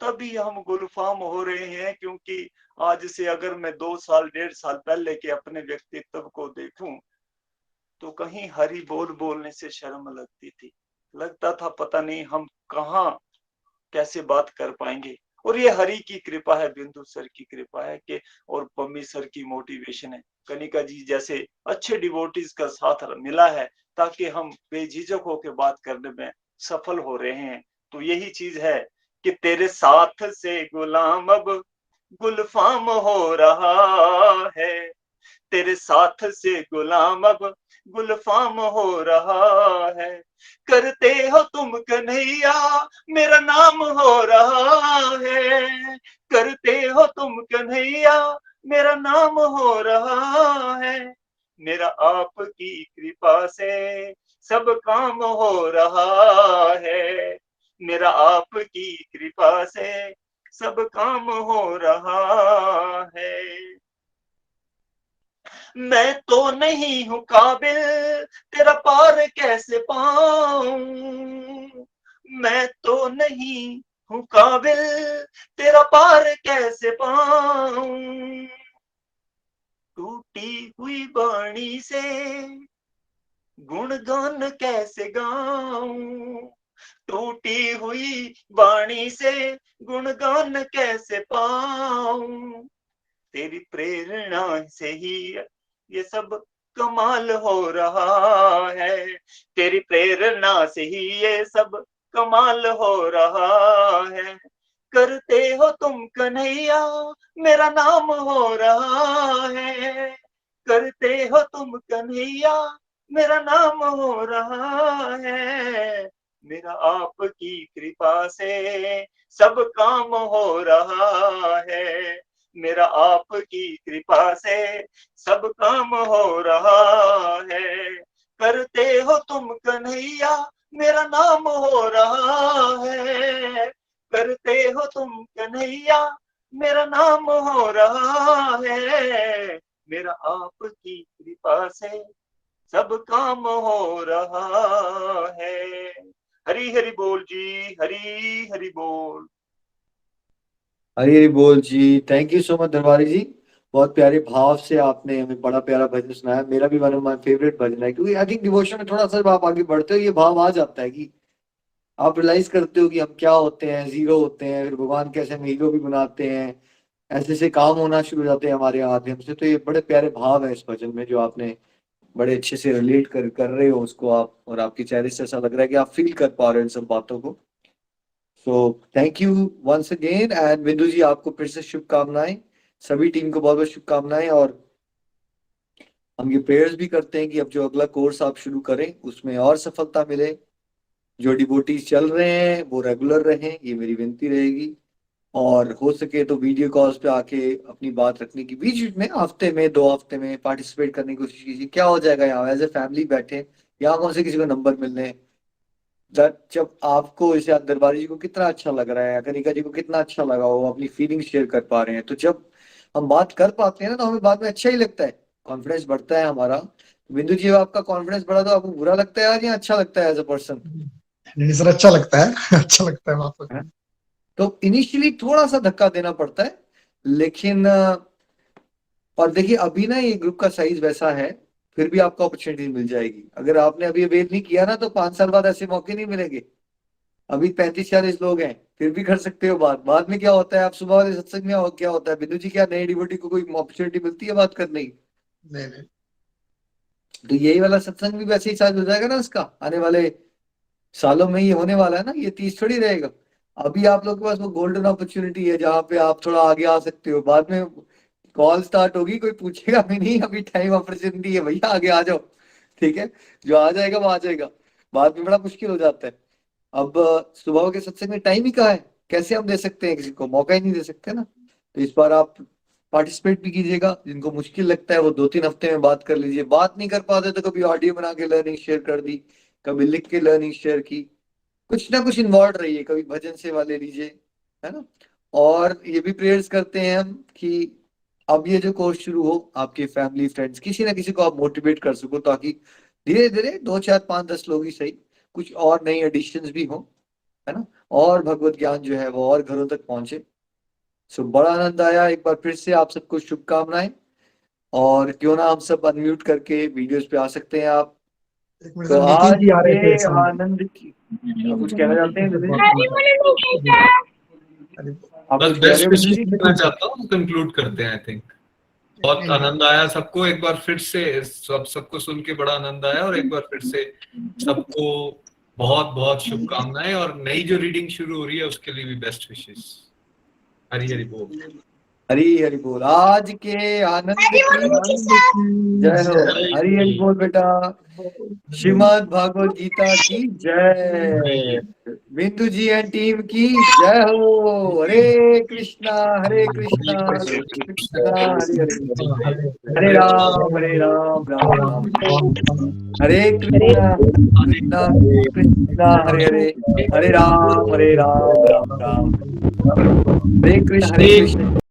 तभी हम गुलफाम हो रहे हैं। क्योंकि आज से अगर मैं 2 साल 1.5 साल पहले के अपने व्यक्तित्व को देखूं तो कहीं हरि बोल बोलने से शर्म लगती थी। लगता था पता नहीं हम कहाँ कैसे बात कर पाएंगे। और ये हरि की कृपा है, बिंदु सर की कृपा है कि, और पम्मी सर की मोटिवेशन है, कनिका जी जैसे अच्छे डिवोटीज का साथ मिला है ताकि हम बेझिझक होकर बात करने में सफल हो रहे हैं। तो यही चीज है कि तेरे साथ से गुलाम अब गुलफाम हो रहा है। तेरे साथ से गुलाम अब गुलफाम हो रहा है। करते हो तुम कन्हैया, मेरा नाम हो रहा है। करते हो तुम कन्हैया, मेरा नाम हो रहा है। मेरा आपकी कृपा से सब काम हो रहा है। मेरा आपकी कृपा से सब काम हो रहा है। मैं तो नहीं हूं काबिल, तेरा पार कैसे पाऊं। मैं तो नहीं हूं काबिल, तेरा पार कैसे पाऊं। टूटी हुई वाणी से गुणगान कैसे गाऊं। टूटी हुई वाणी से गुणगान कैसे पाऊं। तेरी प्रेरणा से ही ये सब कमाल हो रहा है। तेरी प्रेरणा से ही ये सब कमाल हो रहा है। करते हो तुम कन्हैया, मेरा नाम हो रहा है। करते हो तुम कन्हैया, मेरा नाम हो रहा है। मेरा आपकी कृपा से सब काम हो रहा है। मेरा आपकी कृपा से सब काम हो रहा है। करते हो तुम कन्हैया, मेरा नाम हो रहा है। करते हो तुम कन्हैया, मेरा नाम हो रहा है। मेरा आपकी कृपा से सब काम हो रहा है। हरी हरि बोल जी, हरी हरि बोल। हरी हरी बोल जी। थैंक यू सो मच दरबारी जी, बहुत प्यारे भाव से आपने हमें बड़ा प्यारा भजन सुनाया। मेरा भी वन ऑफ माय फेवरेट भजन है, क्योंकि आई थिंक डिवोशन में थोड़ा सा जब आप आगे बढ़ते हो ये भाव आ जाता है कि आप रियलाइज करते हो कि हम क्या होते हैं, जीरो होते हैं, फिर भगवान कैसे हम हीरो भी बनाते हैं, ऐसे ऐसे काम होना शुरू हो जाते हैं हमारे माध्यम से। तो ये बड़े प्यारे भाव है इस भजन में जो आपने बड़े अच्छे से रिलेट कर रहे हो उसको आप, और आपके चेहरे से ऐसा लग रहा है कि आप फील कर पा रहे हो इन सब बातों को। So thank you once again. And Bindu ji आपको फिर से शुभकामनाएं, सभी टीम को बहुत बहुत शुभकामनाएं। और हम ये प्रेयर्स भी करते हैं कि अब जो अगला कोर्स आप शुरू करें उसमें और सफलता मिले। जो डिवोटीज चल रहे हैं वो रेगुलर रहें, ये मेरी विनती रहेगी। और हो सके तो वीडियो कॉल्स पे आके अपनी बात रखने की, बीच में हफ्ते में 2 हफ्ते में पार्टिसिपेट करने की कोशिश कीजिए। क्या हो जाएगा यहाँ एज ए फैमिली बैठे, यहाँ कौन से किसी को नंबर मिलने। जब आपको इसे दरबारी जी को कितना अच्छा लग रहा है, कनिका जी को कितना अच्छा लगा, वो अपनी फीलिंग शेयर कर पा रहे हैं, तो जब हम बात कर पाते हैं ना तो हमें बाद में अच्छा ही लगता है, कॉन्फिडेंस बढ़ता है हमारा। बिंदु जी आपका कॉन्फिडेंस बढ़ा तो आपको बुरा लगता है यार या अच्छा लगता है एज अ पर्सन? नहीं सर, अच्छा लगता है। अच्छा लगता है वापस। तो इनिशियली थोड़ा सा धक्का देना पड़ता है, लेकिन और देखिए अभी ना ये ग्रुप का साइज वैसा है, फिर भी आपको अपॉर्चुनिटी मिल जाएगी। अगर आपने अभी अवेल नहीं किया ना तो 5 साल बाद ऐसे मौके नहीं मिलेंगे। अभी 35-40 लोग हैं, फिर भी कर सकते हो बात। बाद में क्या होता है, आप सुबह वाले सत्संग में क्या होता है बिंदु जी, क्या नए डिवोटी को कोई अपॉर्चुनिटी मिलती है बात करने की? नहीं नहीं, तो यही वाला सत्संग भी वैसे ही चालू हो जाएगा ना, उसका आने वाले सालों में ये होने वाला है ना, ये 30 थोड़ी रहेगा। अभी आप लोग के पास वो गोल्डन अपॉर्चुनिटी है जहाँ पे आप थोड़ा आगे आ सकते हो। बाद में कॉल स्टार्ट होगी, कोई पूछेगा भी नहीं, अभी टाइम अपॉर्चुनिटी है भैया, आगे आ जाओ। ठीक है, जो आ जाएगा वो आ जाएगा, बाद में बड़ा मुश्किल हो जाता है। अब सुबह के सत्संग में टाइम ही कहाँ है, कैसे हम दे सकते हैं, किसी को मौका ही नहीं दे सकते ना। तो इस बार आप पार्टिसिपेट भी कीजिएगा। जिनको मुश्किल लगता है वो 2-3 हफ्ते में बात कर लीजिए। बात नहीं कर पाते तो कभी ऑडियो बना के लर्निंग शेयर कर दी, कभी लिख के लर्निंग शेयर की, कुछ ना कुछ इन्वॉल्व रहिए, कभी भजन सेवा ले लीजिए, है ना। और ये भी प्रेयर्स करते हैं हम कि अब ये जो कोर्स शुरू हो, आपके फैमिली फ्रेंड्स किसी ना किसी को आप मोटिवेट कर सको, ताकि धीरे धीरे 2, 4, 5, 10 लोग ही सही, कुछ और नई एडिशंस भी हो, है ना, और भगवत ज्ञान जो है वो और घरों तक पहुंचे। सो बड़ा आनंद आया। एक बार फिर से आप सबको शुभकामनाएं। और क्यों ना हम सब अनम्यूट करके वीडियोस पे आ सकते हैं आप। एक मिनट तो सर, नितिन आज जी आ रहे थे के सामने। आनंद की आप कुछ कहना चाहते हैं बिंदु जी? आप बस कुछ कह रहे बेस्ट हो बिंदु विशेष जी? देना चाहता हूँ, कंक्लूड करते हैं। आई थिंक बहुत आनंद आया सबको, एक बार फिर से सबको सुन के बड़ा आनंद आया, और एक बार फिर से सबको बहुत बहुत शुभकामनाएं, और नई जो रीडिंग शुरू हो रही है उसके लिए भी बेस्ट विशेष। हरि हरि बोल। हरी हरि बोल। आज के आनंद की जय हो। हरी हरि बोल बेटा। श्रीमद् भागवत गीता की जय। बिंदु जी एंड टीम की जय हो। हरे कृष्णा हरे कृष्णा कृष्णा हरे हरे, हरे राम राम राम हरे कृष्णा कृष्णा कृष्णा हरे हरे, हरे राम राम राम। हरे कृष्ण हरे कृष्ण।